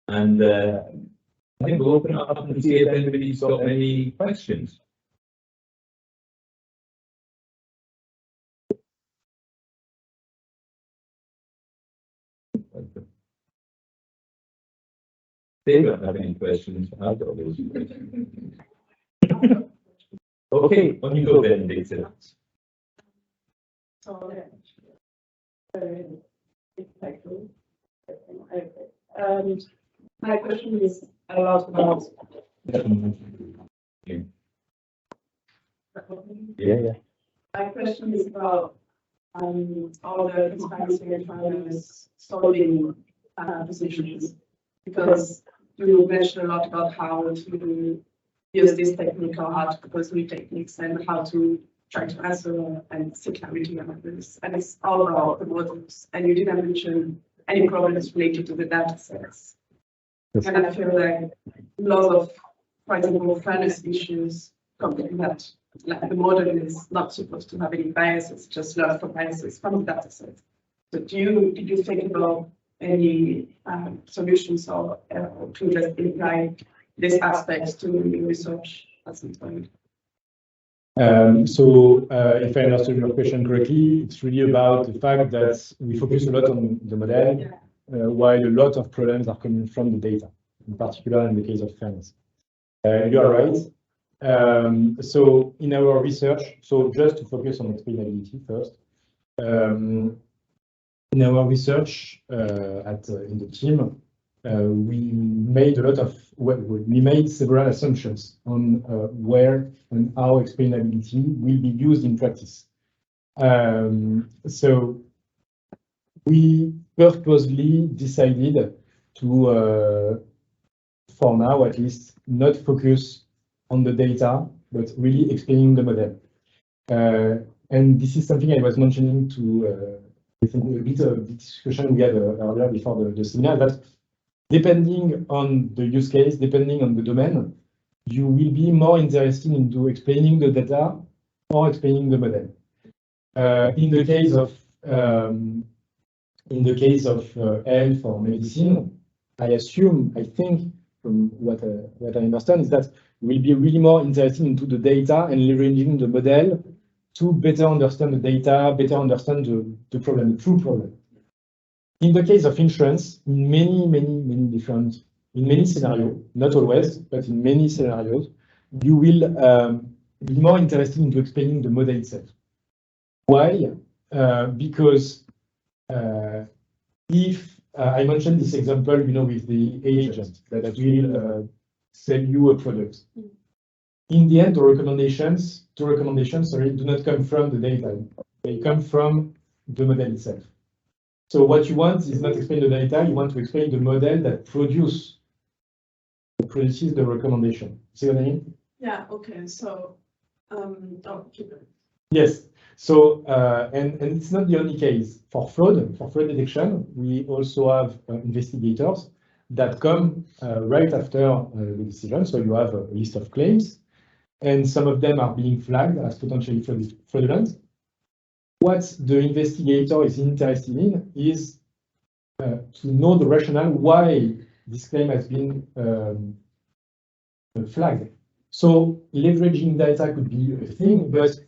And I think we'll open it up and see if anybody's got any questions. They don't have any questions. I've got those questions. Okay, on you go, Benedict. My question is a lot about. Yeah. My question is about all the transparency and fairness solving positions, because you mentioned a lot about how to use this technique or how to propose new techniques and how to try to answer and seek clarity on this. And it's all about the models. And you didn't mention any problems related to the data sets. Yes. And I feel like lots of, for example, fairness issues come from that. Like the model is not supposed to have any biases, just learn from biases from the data set. So did you think about any solutions or to just apply this aspect to research at some point? So if I understood your question correctly, it's really about the fact that we focus a lot on the model, while a lot of problems are coming from the data, in particular in the case of fairness. You are right. So in our research, so just to focus on explainability first, in our research in the team, we made several assumptions on where and how explainability will be used in practice. So we purposely decided to, for now at least, not focus on the data, but really explaining the model. And this is something I was mentioning to I think a bit of the discussion we had earlier before the seminar, that depending on the use case, depending on the domain, you will be more interested into explaining the data or explaining the model. In the case of health or medicine, I think from what I understand is that we'll be really more interested into the data and leveraging the model to better understand the data, better understand the problem, the true problem. In the case of insurance, in many scenarios, not always, but in many scenarios, you will be more interested in explaining the model itself. Why? Because if I mentioned this example, with the agent that will sell you a product. In the end, the recommendations, do not come from the data. They come from the model itself. So what you want is not explain the data, you want to explain the model that produces the recommendation. See what I mean? Yeah, okay, so, keep it. Yes, so, and it's not the only case. For fraud detection, we also have investigators that come right after the decision. So you have a list of claims, and some of them are being flagged as potentially fraudulent. What the investigator is interested in is to know the rationale why this claim has been flagged. So leveraging data could be a thing, but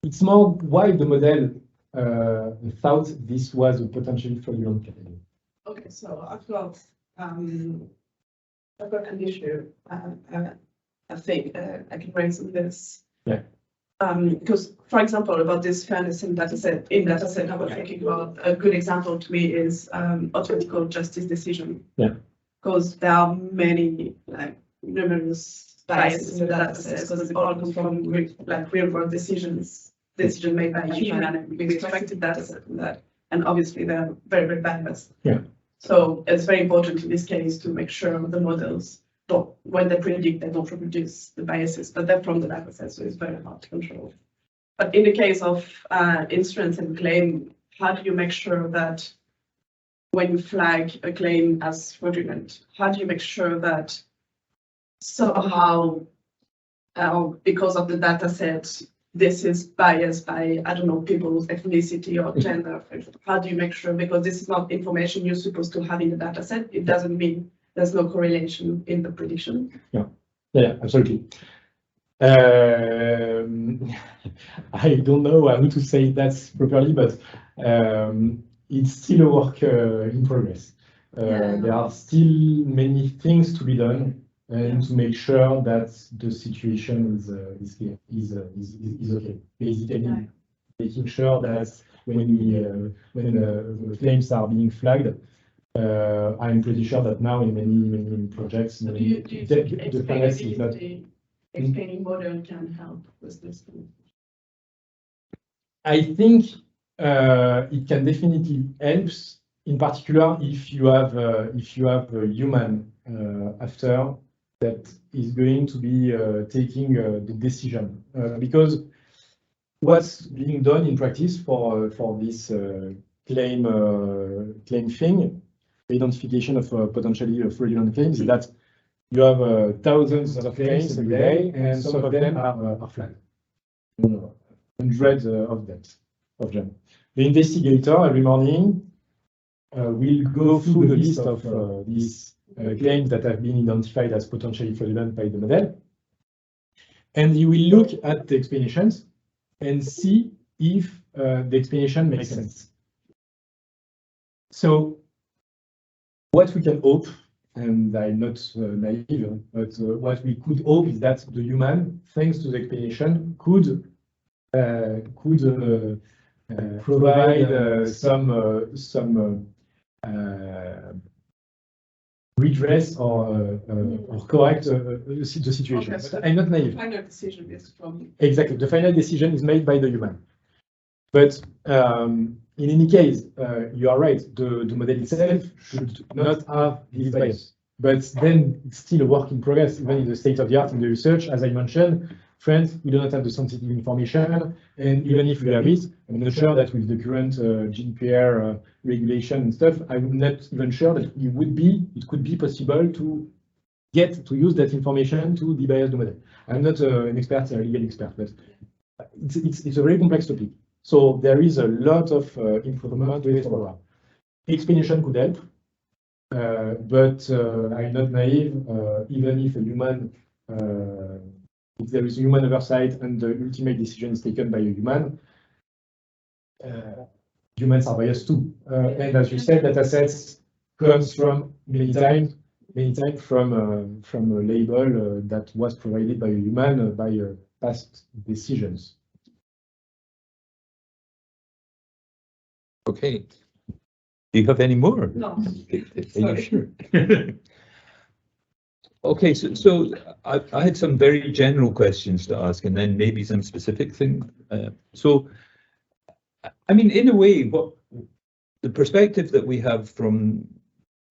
it's more why the model thought this was a potentially fraudulent claim. Okay, so I've got an issue. I think I can raise on this. Yeah. Because, for example, about this fairness in dataset, I was thinking about a good example to me is authority justice decision. Yeah. Because there are many, numerous biases in the dataset, because they all come from real world decision made by a human, and we extracted dataset from that. And obviously they're very, very biased. Yeah. So it's very important in this case to make sure the models don't, when they predict, they don't reproduce the biases, but they're from the data set, so it's very hard to control. But in the case of insurance and claim, how do you make sure that when you flag a claim as fraudulent, how do you make sure that somehow, because of the data set, this is biased by, I don't know, people's ethnicity or gender? How do you make sure, because this is not information you're supposed to have in the data set, it doesn't mean there's no correlation in the prediction. Yeah, absolutely. I don't know how to say that properly, but it's still a work in progress. There are still many things to be done, and to make sure that the situation is clear, is okay. Basically, making sure that when the claims are being flagged, I'm pretty sure that now in many projects, the fairness is not. Explaining model can help with this. I think it can definitely help, in particular if you have a human after that is going to be taking the decision, because what's being done in practice for this claim thing, identification of potentially fraudulent claims, is that you have thousands of claims every day, and some of them are flagged. Hundreds of them. The investigator every morning will go through the list of these claims that have been identified as potentially fraudulent by the model, and he will look at the explanations and see if the explanation makes sense. So what we can hope, and I'm not naive, but what we could hope is that the human, thanks to the explanation, could provide some redress or correct the situation. Okay, so I'm not naive. The final decision is from. Exactly, the final decision is made by the human. But in any case, you are right, the model itself should not have this bias. But then it's still a work in progress, even in the state of the art in the research. As I mentioned, friends, we do not have the sensitive information, and even if we have it, I'm not sure that with the current GDPR regulation and stuff, I'm not even sure that it could be possible to use that information to debias the model. I'm not an expert, a legal expert, but it's a very complex topic. So there is a lot of improvement to it forward. Explanation could help, but I'm not naive. Even if a human, if there is a human oversight and the ultimate decision is taken by a human, humans are biased too. And as you said, data sets comes from many times from a label that was provided by a human by past decisions. Okay. Do you have any more? No. Are you sure? Okay, so I had some very general questions to ask, and then maybe some specific things. So, I mean, in a way, what the perspective that we have from,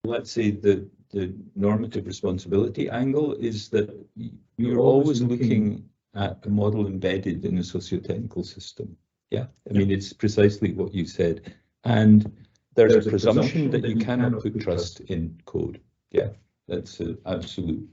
let's say, the normative responsibility angle is that you're always looking at a model embedded in a socio-technical system. Yeah, I mean, it's precisely what you said. And there's a presumption that you cannot put trust in code. Yeah, that's an absolute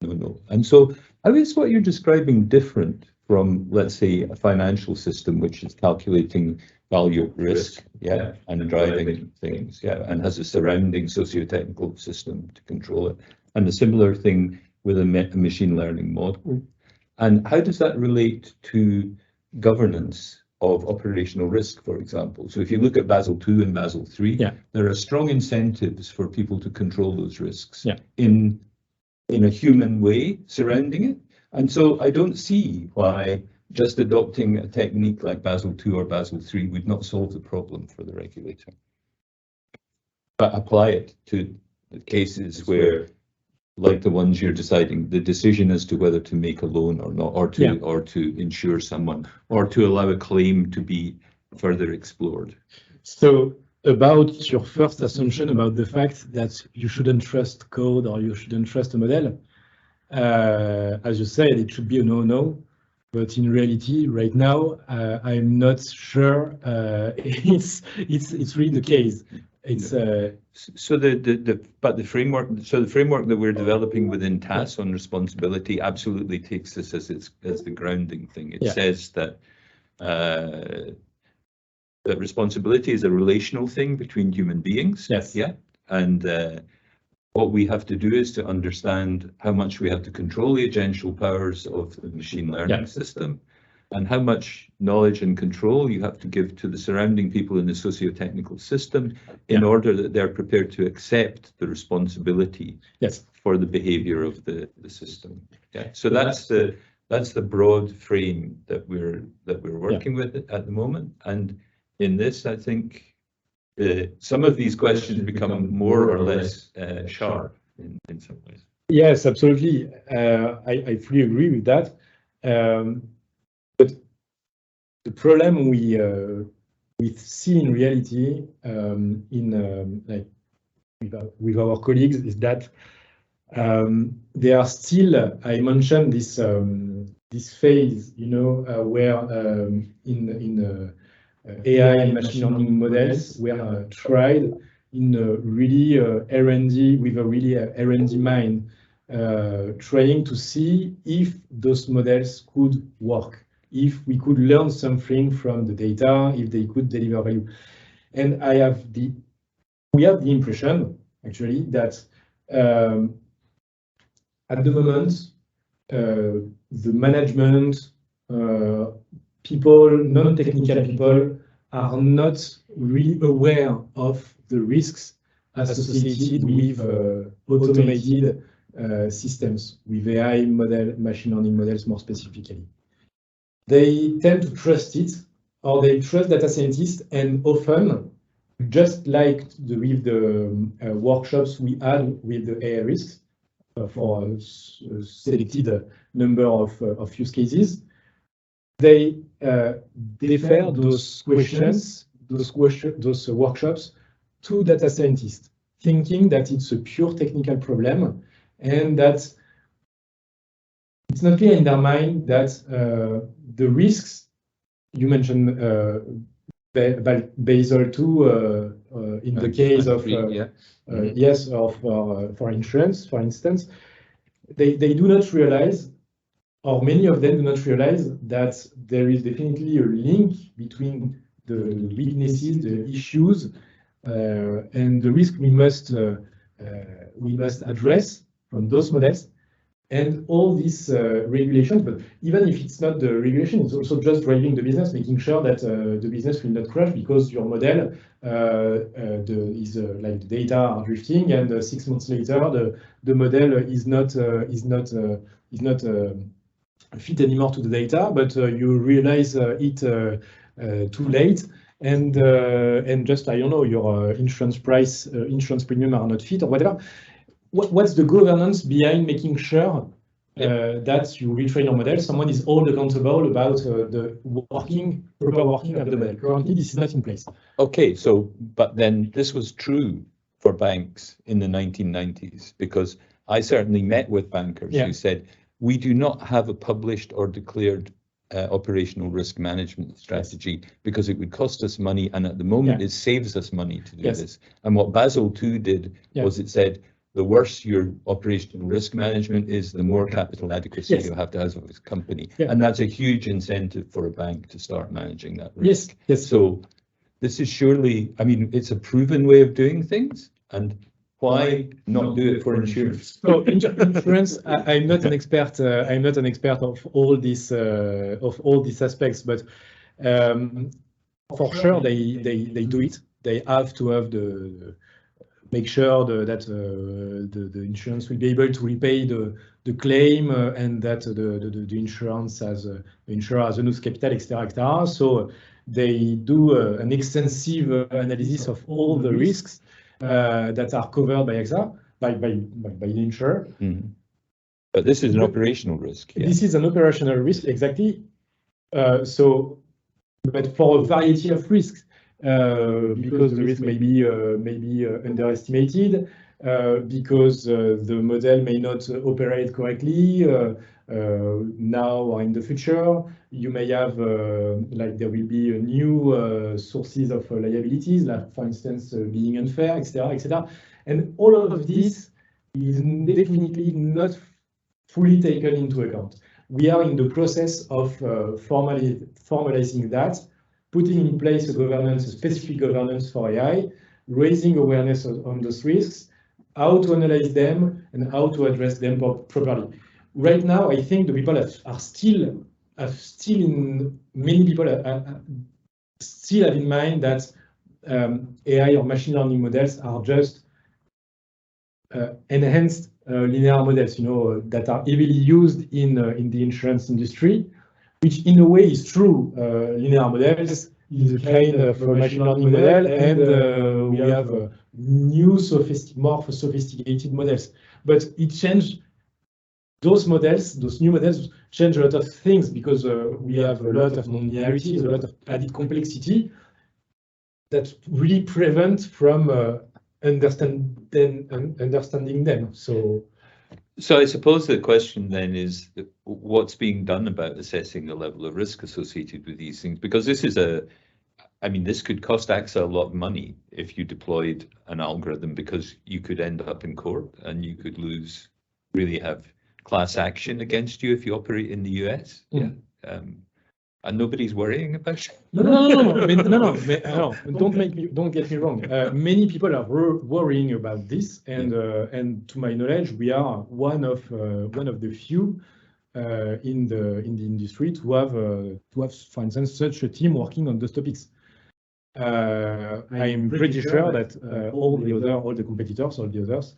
no. And so I guess what you're describing different from, let's say, a financial system, which is calculating value at risk, yeah, and driving things, yeah, and has a surrounding socio-technical system to control it. And a similar thing with a machine learning model. And how does that relate to governance of operational risk, for example? So if you look at Basel II and Basel III, yeah, there are strong incentives for people to control those risks, yeah, in a human way surrounding it. And so I don't see why just adopting a technique like Basel II or Basel III would not solve the problem for the regulator. But apply it to the cases where, like the ones you're deciding, the decision as to whether to make a loan or not, or to insure someone, or to allow a claim to be further explored. So about your first assumption about the fact that you shouldn't trust code or you shouldn't trust a model, as you said, it should be a no. But in reality, right now, I'm not sure it's really the case. It's so the framework that we're developing within TAS on responsibility absolutely takes this as the grounding thing. It says that that responsibility is a relational thing between human beings. Yes. Yeah. And what we have to do is to understand how much we have to control the agential powers of the machine learning system, and how much knowledge and control you have to give to the surrounding people in the socio-technical system in order that they're prepared to accept the responsibility for the behavior of the system. Yeah. So that's the broad frame that we're working with at the moment. And in this, I think some of these questions become more or less sharp in some ways. Yes, absolutely. I fully agree with that. But the problem we see in reality like with our colleagues is that they are still. I mentioned this phase, where in AI and machine learning models were tried in a really R&D with a really R&D mind, trying to see if those models could work, if we could learn something from the data, if they could deliver value. And we have the impression actually that at the moment the management people, non-technical people, are not really aware of the risks associated with automated systems, with AI model, machine learning models more specifically. They tend to trust it, or they trust data scientists, and often, just like with the workshops we had with the AI risks for a selected number of use cases, they defer those questions, those workshops to data scientists, thinking that it's a pure technical problem and that it's not clear in their mind that the risks you mentioned, Basel II, in the case of for insurance, for instance, they do not realize, or many of them do not realize, that there is definitely a link between the weaknesses, the issues, and the risk we must address from those models, And all these regulations, but even if it's not the regulation, it's also just driving the business, making sure that the business will not crash because your model is like the data are drifting, and 6 months later the model is not fit anymore to the data, but you realize it too late, and just, I don't know, your insurance premium are not fit or whatever. What's the governance behind making sure that you retrain your model? Someone is all accountable about the proper working of the model. Currently, this is not in place. Okay, so, but then this was true for banks in the 1990s, because I certainly met with bankers who said, we do not have a published or declared operational risk management strategy because it would cost us money, and at the moment it saves us money to do this. And what Basel II did was it said, the worse your operational risk management is, the more capital adequacy you have to have as a company. And that's a huge incentive for a bank to start managing that risk. Yes. So this is surely, I mean, it's a proven way of doing things, and why not do it for insurance? So insurance, I'm not an expert. I'm not an expert of all these aspects, but for sure they do it. They have to have make sure that the insurance will be able to repay the claim, and that the insurance the insurer has enough capital, etc. So they do an extensive analysis of all the risks that are covered by AXA, by the insurer. Mm-hmm. But this is an operational risk. This is an operational risk, exactly. But for a variety of risks. Because the risk may be underestimated, because the model may not operate correctly now or in the future. You may have like there will be new sources of liabilities, like for instance being unfair, etc. And all of this is definitely not fully taken into account. We are in the process of formalizing that, putting in place a specific governance for AI, raising awareness on those risks, how to analyze them, and how to address them properly. Right now, I think the people many people still have in mind that AI or machine learning models are just enhanced linear models, that are heavily used in the insurance industry, which in a way is true. Linear models is a kind of machine learning model, and we have new, more sophisticated models. But it changed those new models change a lot of things, because we have a lot of non-linearities, a lot of added complexity that really prevent from understanding them. So I suppose the question then is, what's being done about assessing the level of risk associated with these things? Because this is this could cost AXA a lot of money if you deployed an algorithm, because you could end up in court and you could really have class action against you if you operate in the US. And nobody's worrying about it. No. Don't get me wrong. Many people are worrying about this, and to my knowledge, we are one of the few in the industry to have, for instance, such a team working on those topics. I'm pretty sure that all the competitors, all the others,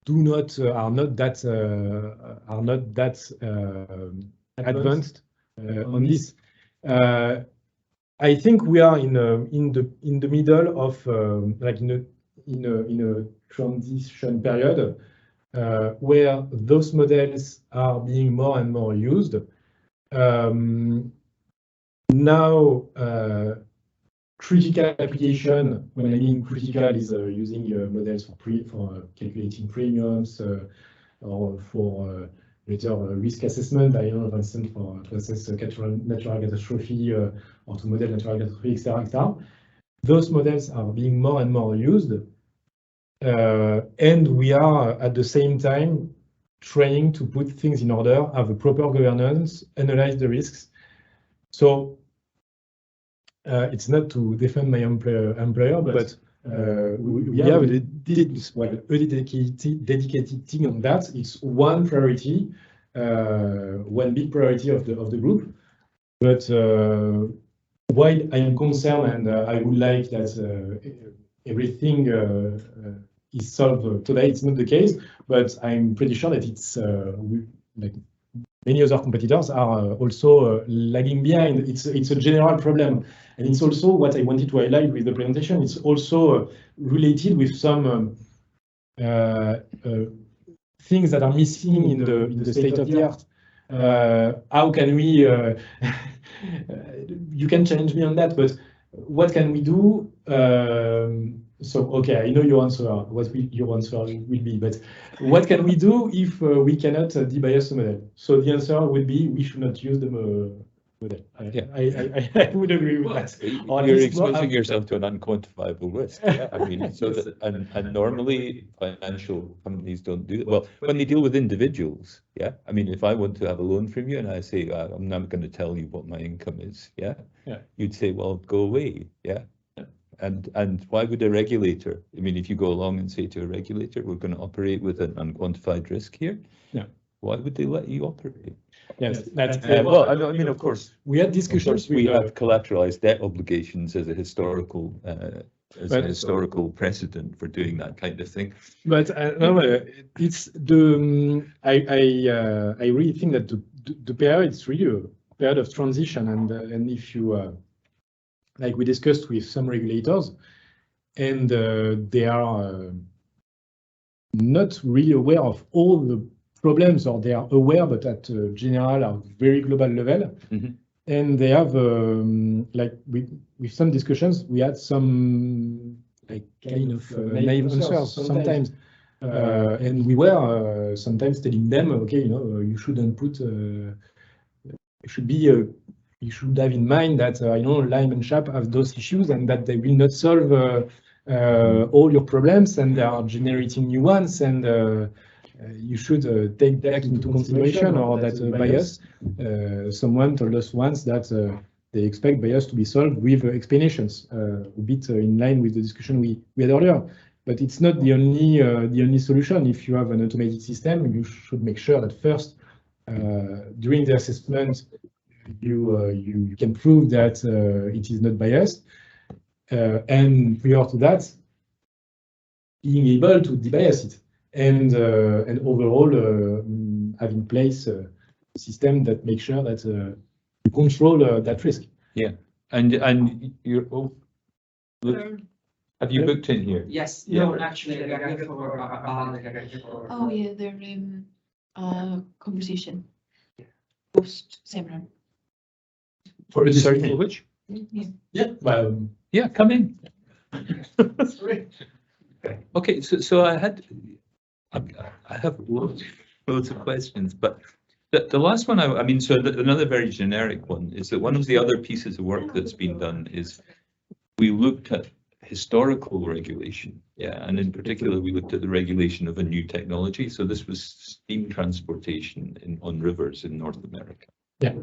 are not that advanced on this. I think we are in the middle of in a transition period where those models are being more and more used. Now, critical application, when I mean critical, is using models for calculating premiums or for later risk assessment. I know, for instance, to assess natural catastrophe or to model natural catastrophe, etc. Those models are being more and more used, and we are at the same time trying to put things in order, have a proper governance, analyze the risks. So it's not to defend my employer, but we have a dedicated team on that. It's one priority, one big priority of the group. But while I am concerned and I would like that everything is solved today, it's not the case. But I'm pretty sure that it's like many other competitors are also lagging behind. It's a general problem, and it's also what I wanted to highlight with the presentation. It's also related with some things that are missing in the state of the art. How can we? You can challenge me on that, but what can we do? So, okay, I know your answer. What your answer will be, but what can we do if we cannot debias the model? So the answer would be we should not use the model. I would agree with that. You're exposing yourself to an unquantifiable risk. Yeah, I mean, so that, and normally financial companies don't do that. Well, when they deal with individuals, yeah. I mean, if I want to have a loan from you and I say I'm not going to tell you what my income is, yeah, you'd say, well, go away, yeah. And why would a regulator? I mean, if you go along and say to a regulator, we're going to operate with an unquantified risk here, why would they let you operate? Yes, that's well, I mean, of course, we had discussions. We have collateralized debt obligations as a historical precedent for doing that kind of thing. But no, it's the I really think that the period is really a period of transition, and if you like we discussed with some regulators, and they are not really aware of all the problems, or they are aware, but at general or very global level. And they have like with some discussions, we had some like kind of naive answers sometimes, and we were sometimes telling them, okay, you know, you shouldn't put, you should have in mind that I know Lime and Sharp have those issues and that they will not solve all your problems, and they are generating new ones, and you should take that into consideration, or that bias. Someone told us once that they expect bias to be solved with explanations, a bit in line with the discussion we had earlier. But it's not the only solution. If you have an automated system, you should make sure that first, during the assessment, you can prove that it is not biased, and prior to that, being able to debias it, and overall have in place a system that makes sure that you control that risk. Yeah, and you're. Have you booked in here? Yes. No, actually, we are here for Oh yeah, they're conversation post seminar. For a Sorry, which? Yeah. Well, yeah, come in. Okay, so I have loads of questions, but the last one, I mean, so another very generic one is that one of the other pieces of work that's been done is we looked at historical regulation, yeah, and in particular we looked at the regulation of a new technology. So this was steam transportation on rivers in North America. Yeah,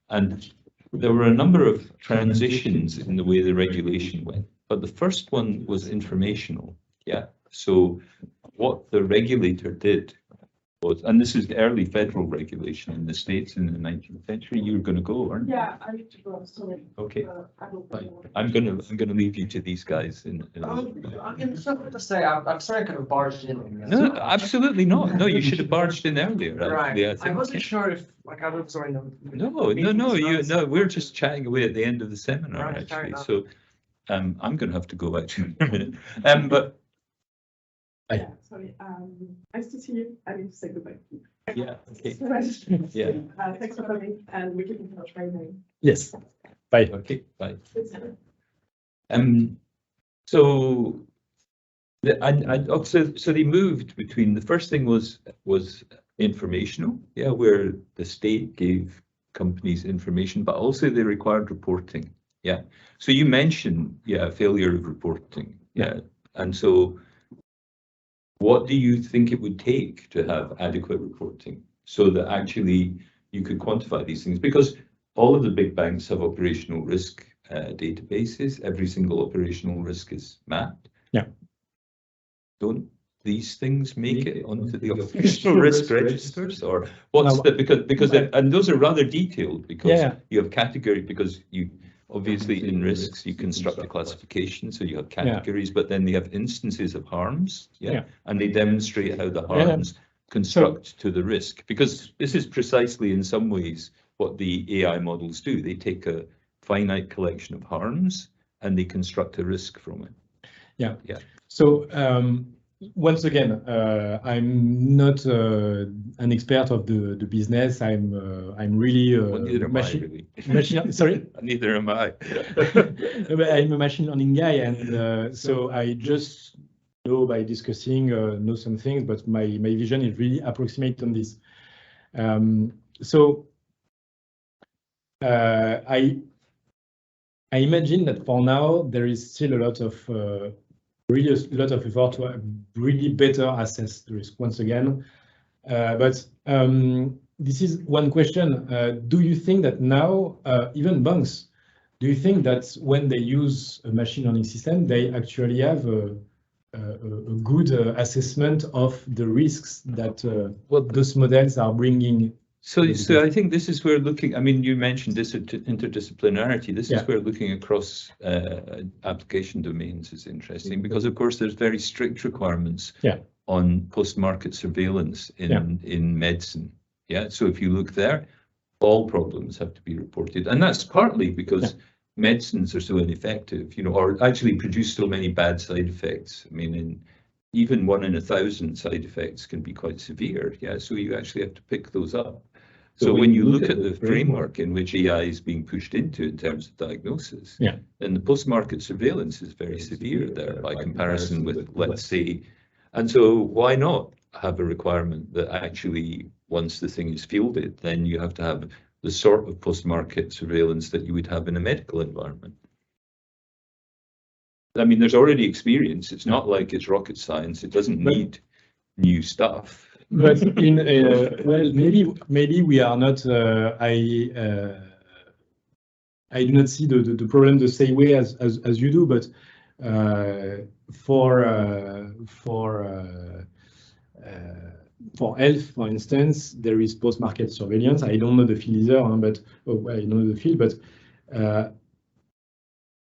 and there were a number of transitions in the way the regulation went, but the first one was informational. Yeah. So what the regulator did was, and this is the early federal regulation in the States in the 19th century. You were going to go, aren't you? Yeah, I need to go. Sorry. Okay. I'm going to leave you to these guys. I'm sorry to say, I'm sorry I could have barged in. No, absolutely not. No, you should have barged in earlier. Right. I wasn't sure if I was already. No. We're just chatting away at the end of the seminar, right, actually. So I'm going to have to go actually in a minute. But. Yeah, sorry. Nice to see you. I need to say goodbye. Yeah. Okay. Yeah. Thanks for coming, and we keep in touch right now. Yes. Bye. Okay. Bye. So they moved between, the first thing was informational, yeah, where the state gave companies information, but also they required reporting. Yeah. So you mentioned, failure of reporting. Yeah. And so what do you think it would take to have adequate reporting so that actually you could quantify these things? Because all of the big banks have operational risk databases. Every single operational risk is mapped. Yeah. Don't these things make it onto the official risk registers, or what's No, because and those are rather detailed because Yeah. you have category, because you obviously in risks you construct a classification, so you have categories, but then they have instances of harms, and they demonstrate how the harms construct to the risk, because this is precisely in some ways what the AI models do. They take a finite collection of harms and they construct a risk from it. Yeah. Yeah. So once again, I'm not an expert of the business. I'm really Well, neither am I, really. machine. Sorry. Neither am I. I'm a machine learning guy, and so I just know by discussing know some things, but my vision is really approximate on this. So I imagine that for now there is still a lot of really a lot of effort to really better assess the risk once again. But this is one question. Do you think that now, even banks, do you think that when they use a machine learning system, they actually have a good assessment of the risks that those models are bringing? So I think this is where looking, I mean, you mentioned this interdisciplinarity. This is where looking across application domains is interesting, because of course there's very strict requirements on post-market surveillance in medicine. Yeah, so if you look there, all problems have to be reported, and that's partly because medicines are so ineffective, or actually produce so many bad side effects. I mean, even 1 in 1,000 side effects can be quite severe. Yeah, so you actually have to pick those up. So when you look at the framework in which AI is being pushed into in terms of diagnosis, then the post-market surveillance is very severe there by comparison with, let's say, and so why not have a requirement that actually once the thing is fielded, then you have to have the sort of post-market surveillance that you would have in a medical environment. I mean, there's already experience. It's not like it's rocket science. It doesn't need new stuff. But in well, maybe we are not. I do not see the problem the same way as you do. But for health, for instance, there is post-market surveillance. I don't know the field either, but I know the field. But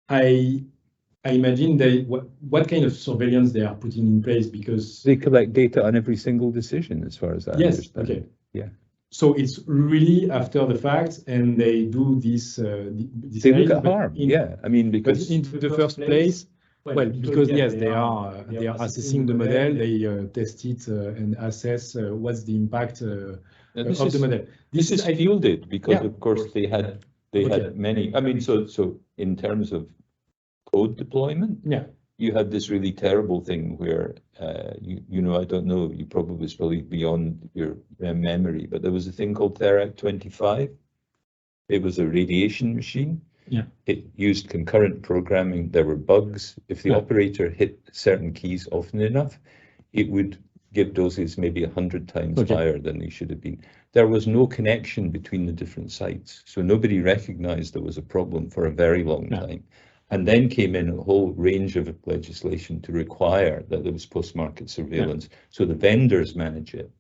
I imagine what kind of surveillance they are putting in place, because they collect data on every single decision, as far as I understand. Okay. Yeah. So it's really after the fact, and they do this. They look at harm. I mean, because into the first place, well, because yes, they are assessing the model. They test it and assess what's the impact of the model. This is fielded because, of course, they had many. I mean, so in terms of code deployment, you had this really terrible thing where I don't know, it's probably beyond your memory, but there was a thing called Therac 25. It was a radiation machine. It used concurrent programming. There were bugs. If the operator hit certain keys often enough, it would give doses maybe 100 times higher than they should have been. There was no connection between the different sites, so nobody recognized there was a problem for a very long time. And then came in a whole range of legislation to require that there was post-market surveillance. So the vendors manage it.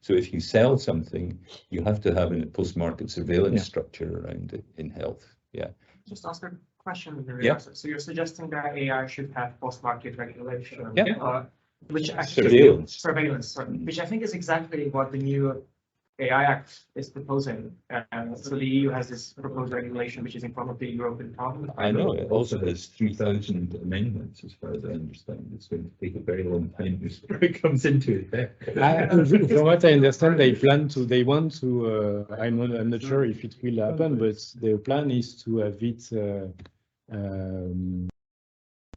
So if you sell something, you have to have a post-market surveillance structure around it in health. Just ask a question. So you're suggesting that AI should have post-market regulation, which actually surveillance, which I think is exactly what the new AI Act is proposing. So the EU has this proposed regulation, which is in front of the European Parliament. I know, it also has 3,000 amendments, as far as I understand. It's going to take a very long time before it comes into effect. From what I understand, they want to, I'm not sure if it will happen, but the plan is to have it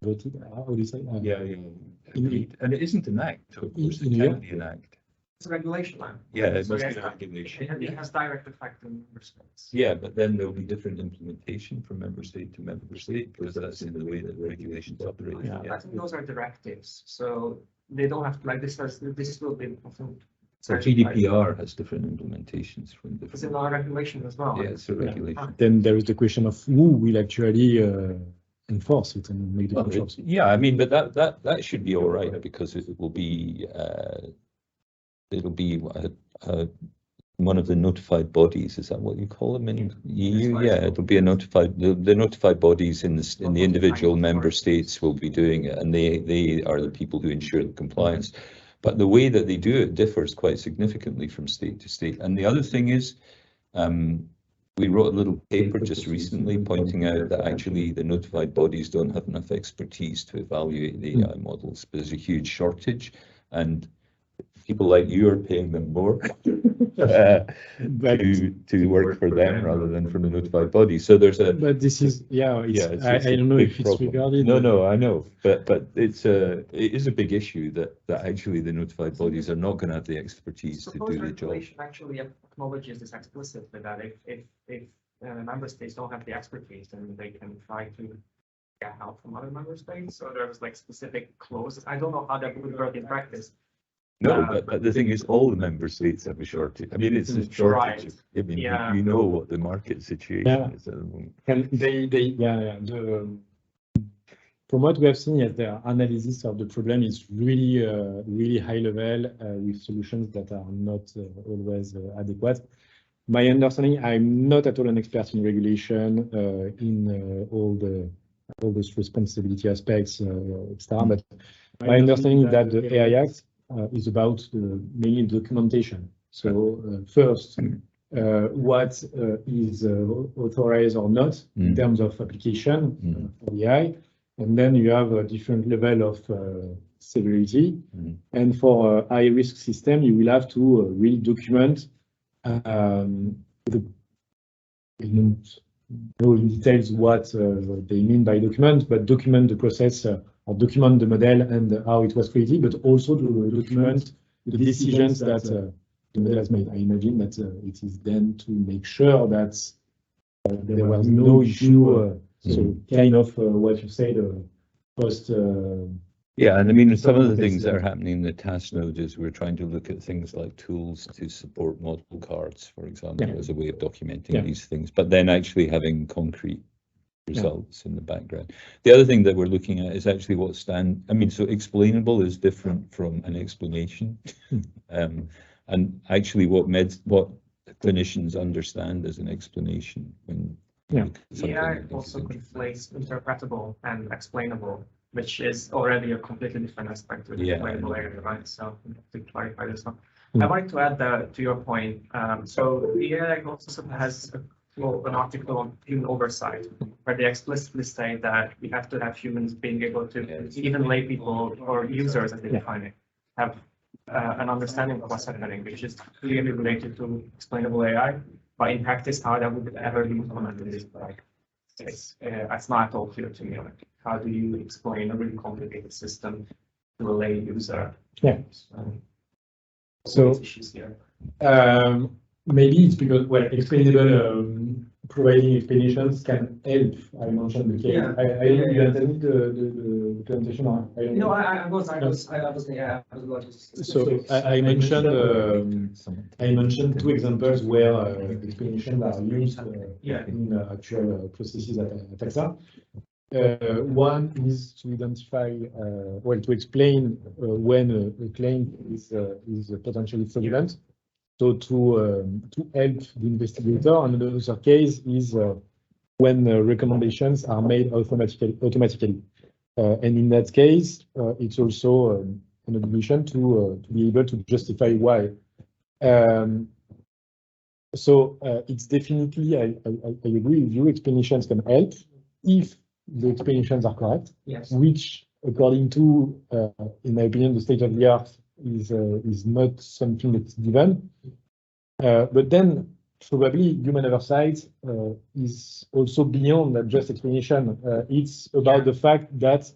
voted, how do you say? And it isn't an act, so of course it can be an act. It's a regulation line. It must be a regulation. It has direct effect on member states. But then there'll be different implementation from member state to member state, because that's in the way that regulations operate. I think those are directives, so they don't have to, like this will be. So GDPR has different implementations from different. It's in our regulation as well. It's a regulation. Then there is the question of who will actually enforce it and make the controls. Yeah, I mean, but that should be all right because it'll be one of the notified bodies. Is that what you call them in EU? Yeah, it'll be a notified. The notified bodies in the individual member states will be doing it, and they are the people who ensure the compliance. But the way that they do it differs quite significantly from state to state. And the other thing is, we wrote a little paper just recently pointing out that actually the notified bodies don't have enough expertise to evaluate the AI models. There's a huge shortage, and people like you are paying them more to work for them rather than for the notified body. So there's a. But this is I don't know if it's regarded. No, I know, but it is a big issue that actually the notified bodies are not going to have the expertise to do the job. Actually acknowledges this explicitly that if member states don't have the expertise, then they can try to get help from other member states. So there's like specific clauses. I don't know how that would work in practice. No, but the thing is, all the member states have a shortage. I mean, it's a shortage. Right. I mean, you know what the market situation is at the moment. And from what we have seen, yes, the analysis of the problem is really, really high level with solutions that are not always adequate. My understanding, I'm not at all an expert in regulation in all those responsibility aspects, etc. But my understanding is that the AI Act is about mainly documentation. So first, what is authorized or not in terms of application for AI, and then you have a different level of severity. And for a high-risk system, you will have to really document no details what they mean by document, but document the process or document the model and how it was created, but also to document the decisions that the model has made. I imagine that it is then to make sure that there was no issue. So kind of what you said, post. Yeah, and I mean, some of the things that are happening in the TAS node is we're trying to look at things like tools to support model cards, for example, as a way of documenting these things, but then actually having concrete results in the background. The other thing that we're looking at is actually so explainable is different from an explanation. And actually what clinicians understand as an explanation when AI also conflates interpretable and explainable, which is already a completely different aspect of the explainable area, right? So to clarify this one, I'd like to add that to your point. So the AI also has an article on human oversight, where they explicitly say that we have to have humans being able to, even lay people or users as they define it, have an understanding of what's happening, which is clearly related to explainable AI. But in practice, how that would ever be implemented is like, it's not at all clear to me. Like, how do you explain a really complicated system to a lay user? So issues here. Maybe it's because explainable providing explanations can help. I mentioned the case. You attended the presentation. I was So I mentioned two examples where explanations are used in actual processes at AXA. One is to identify, to explain when a claim is potentially fraudulent. So to help the investigator. Another case is when recommendations are made automatically. And in that case, it's also an obligation to be able to justify why. So it's definitely, I agree with you, explanations can help if the explanations are correct, which according to, in my opinion, the state of the art is not something that's given. But then probably human oversight is also beyond that just explanation. It's about the fact that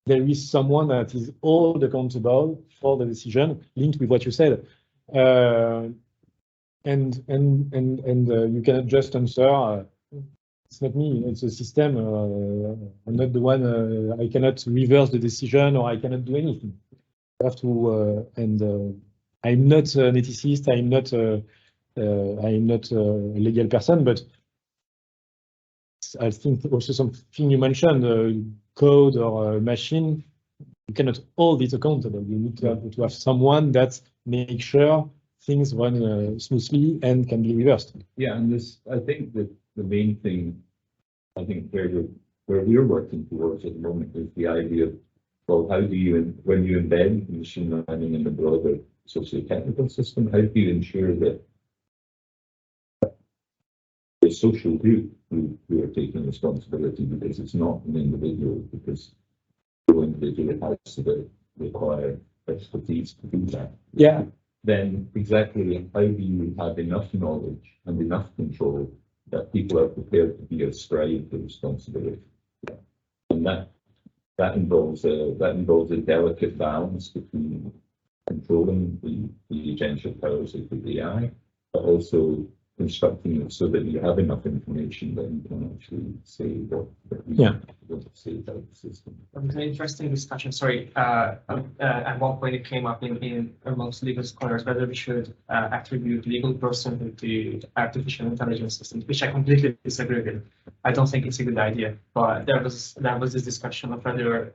there is someone that is all accountable for the decision linked with what you said. And you cannot just answer, it's not me, it's a system. I'm not the one, I cannot reverse the decision or I cannot do anything. You have to, I'm not an ethicist, I'm not a legal person, but I think also something you mentioned, code or machine, you cannot hold it accountable. You need to have someone that makes sure things run smoothly and can be reversed. Yeah, and I think that the main thing, I think where we're working towards at the moment is the idea of, well, how do you, when you embed machine learning in the broader socio-technical system, how do you ensure that the social group who are taking responsibility, because it's not an individual, because the individual has to require expertise to do that. Yeah. Then exactly how do you have enough knowledge and enough control that people are prepared to be ascribed the responsibility? Yeah. And that involves a delicate balance between controlling the agentic powers of the AI, but also constructing it so that you have enough information that you can actually say what you want to say about the system. It was an interesting discussion. Sorry, at one point it came up in amongst legal scholars whether we should attribute legal personhood to artificial intelligence systems, which I completely disagree with. I don't think it's a good idea. But there was this discussion of whether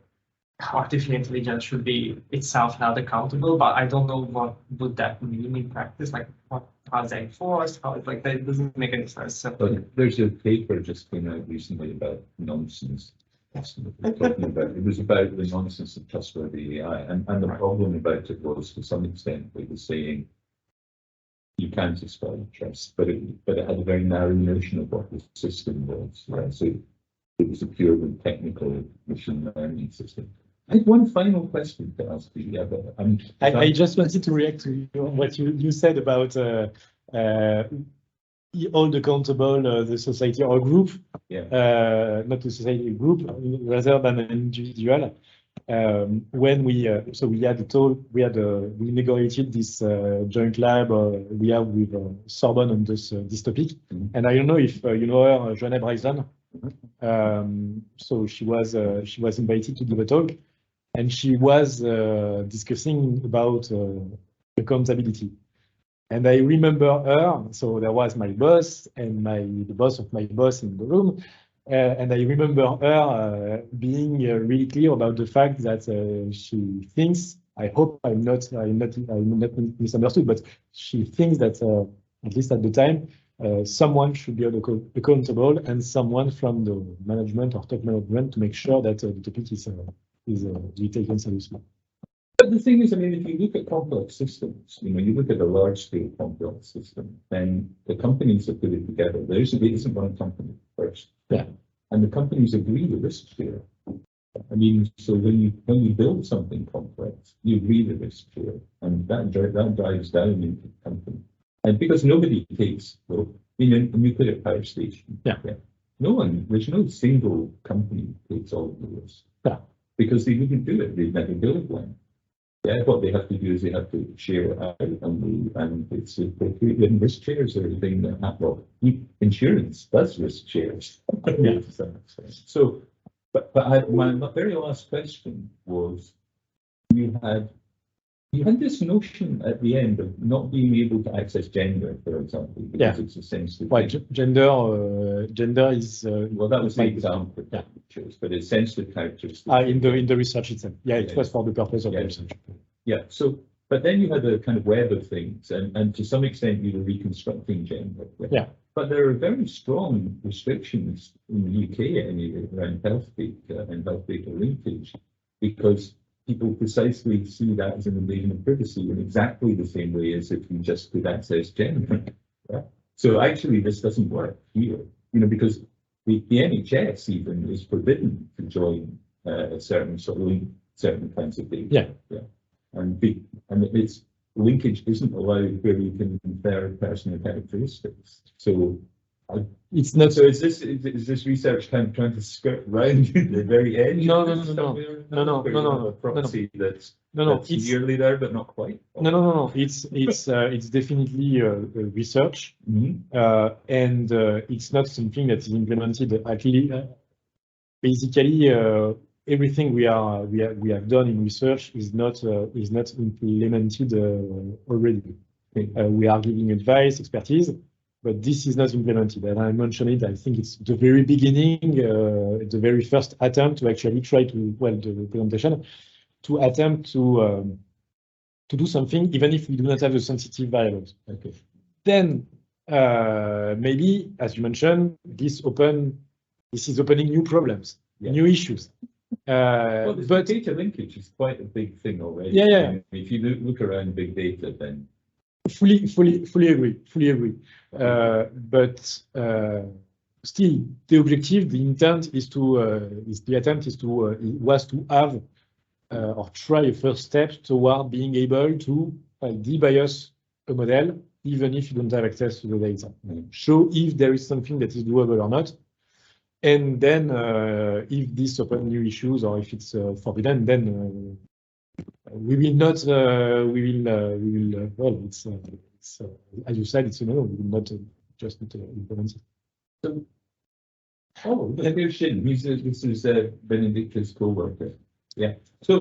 artificial intelligence should be itself held accountable, but I don't know what would that mean in practice. Like, how is that enforced? That doesn't make any sense. So. But there's a paper just came out recently about nonsense. It was about the nonsense of trustworthy AI, and the problem about it was, to some extent, it was saying you can't exploit trust, but it had a very narrow notion of what the system was. Right? So it was a purely technical machine learning system. I have one final question to ask you. Yeah, but I just wanted to react to what you said about hold accountable the society or group, not the society group, rather than an individual. When we negotiated this joint lab we have with Sorbonne on this topic, and I don't know if you know her, Joanna Bryson. So she was invited to give a talk, and she was discussing about accountability. And I remember her, so there was my boss and the boss of my boss in the room, and I remember her being really clear about the fact that she thinks, I hope I'm not misunderstood, but she thinks that at least at the time, someone should be accountable, and someone from the management or top management to make sure that the topic is taken seriously. But the thing is, I mean, if you look at complex systems, you look at a large-scale complex system, then the companies that put it together, there isn't one company first. Yeah. And the companies agree the risk share. I mean, so when you build something complex, you agree the risk share, and that drives down into the company. And because nobody takes, a nuclear power station. Yeah. There's no single company takes all of the risk. Yeah. Because they wouldn't do it, they'd never build one. Yeah, what they have to do is they have to share it out, and it's appropriate. Risk shares are the thing that happen. Insurance does risk shares. Yeah. So, but my very last question was, you had this notion at the end of not being able to access gender, for example, because it's essentially. Well, gender is. Well, that was the example that we chose, but essentially characteristics. In the research itself. Yeah, it was for the purpose of the research. Yeah. So, but then you had a kind of web of things, and to some extent you were reconstructing gender. Yeah. But there are very strong restrictions in the UK anyway around health data and health data linkage, because people precisely see that as an invasion of privacy in exactly the same way as if you just could access gender. Right? So actually, this doesn't work here, because the NHS even is forbidden to join certain kinds of data. Yeah. And its linkage isn't allowed where you can infer personal characteristics. So it's not. So is this research kind of trying to skirt around the very edge? No. Proxy that's it's nearly there, but not quite. No. It's definitely research, and it's not something that is implemented. Actually, basically, everything we have done in research is not implemented already. We are giving advice, expertise. but this is not implemented. And I mentioned it, I think it's the very beginning, the very first attempt to actually try to, well, the presentation, to attempt to do something, even if we do not have the sensitive variables. Okay. Then maybe, as you mentioned, this is opening new problems, new issues. Well, but data linkage is quite a big thing already. Yeah, yeah. I mean, if you look around big data, then fully agree. But still, the objective, the intent is to, the attempt is to, was to have or try a first step toward being able to debias a model, even if you don't have access to the data. Show if there is something that is doable or not. And then if this opens new issues or if it's forbidden, then we will not, well, it's as you said, it's, we will not just implement it. So, here's Shin. This is Benedicta's co-worker. Yeah. So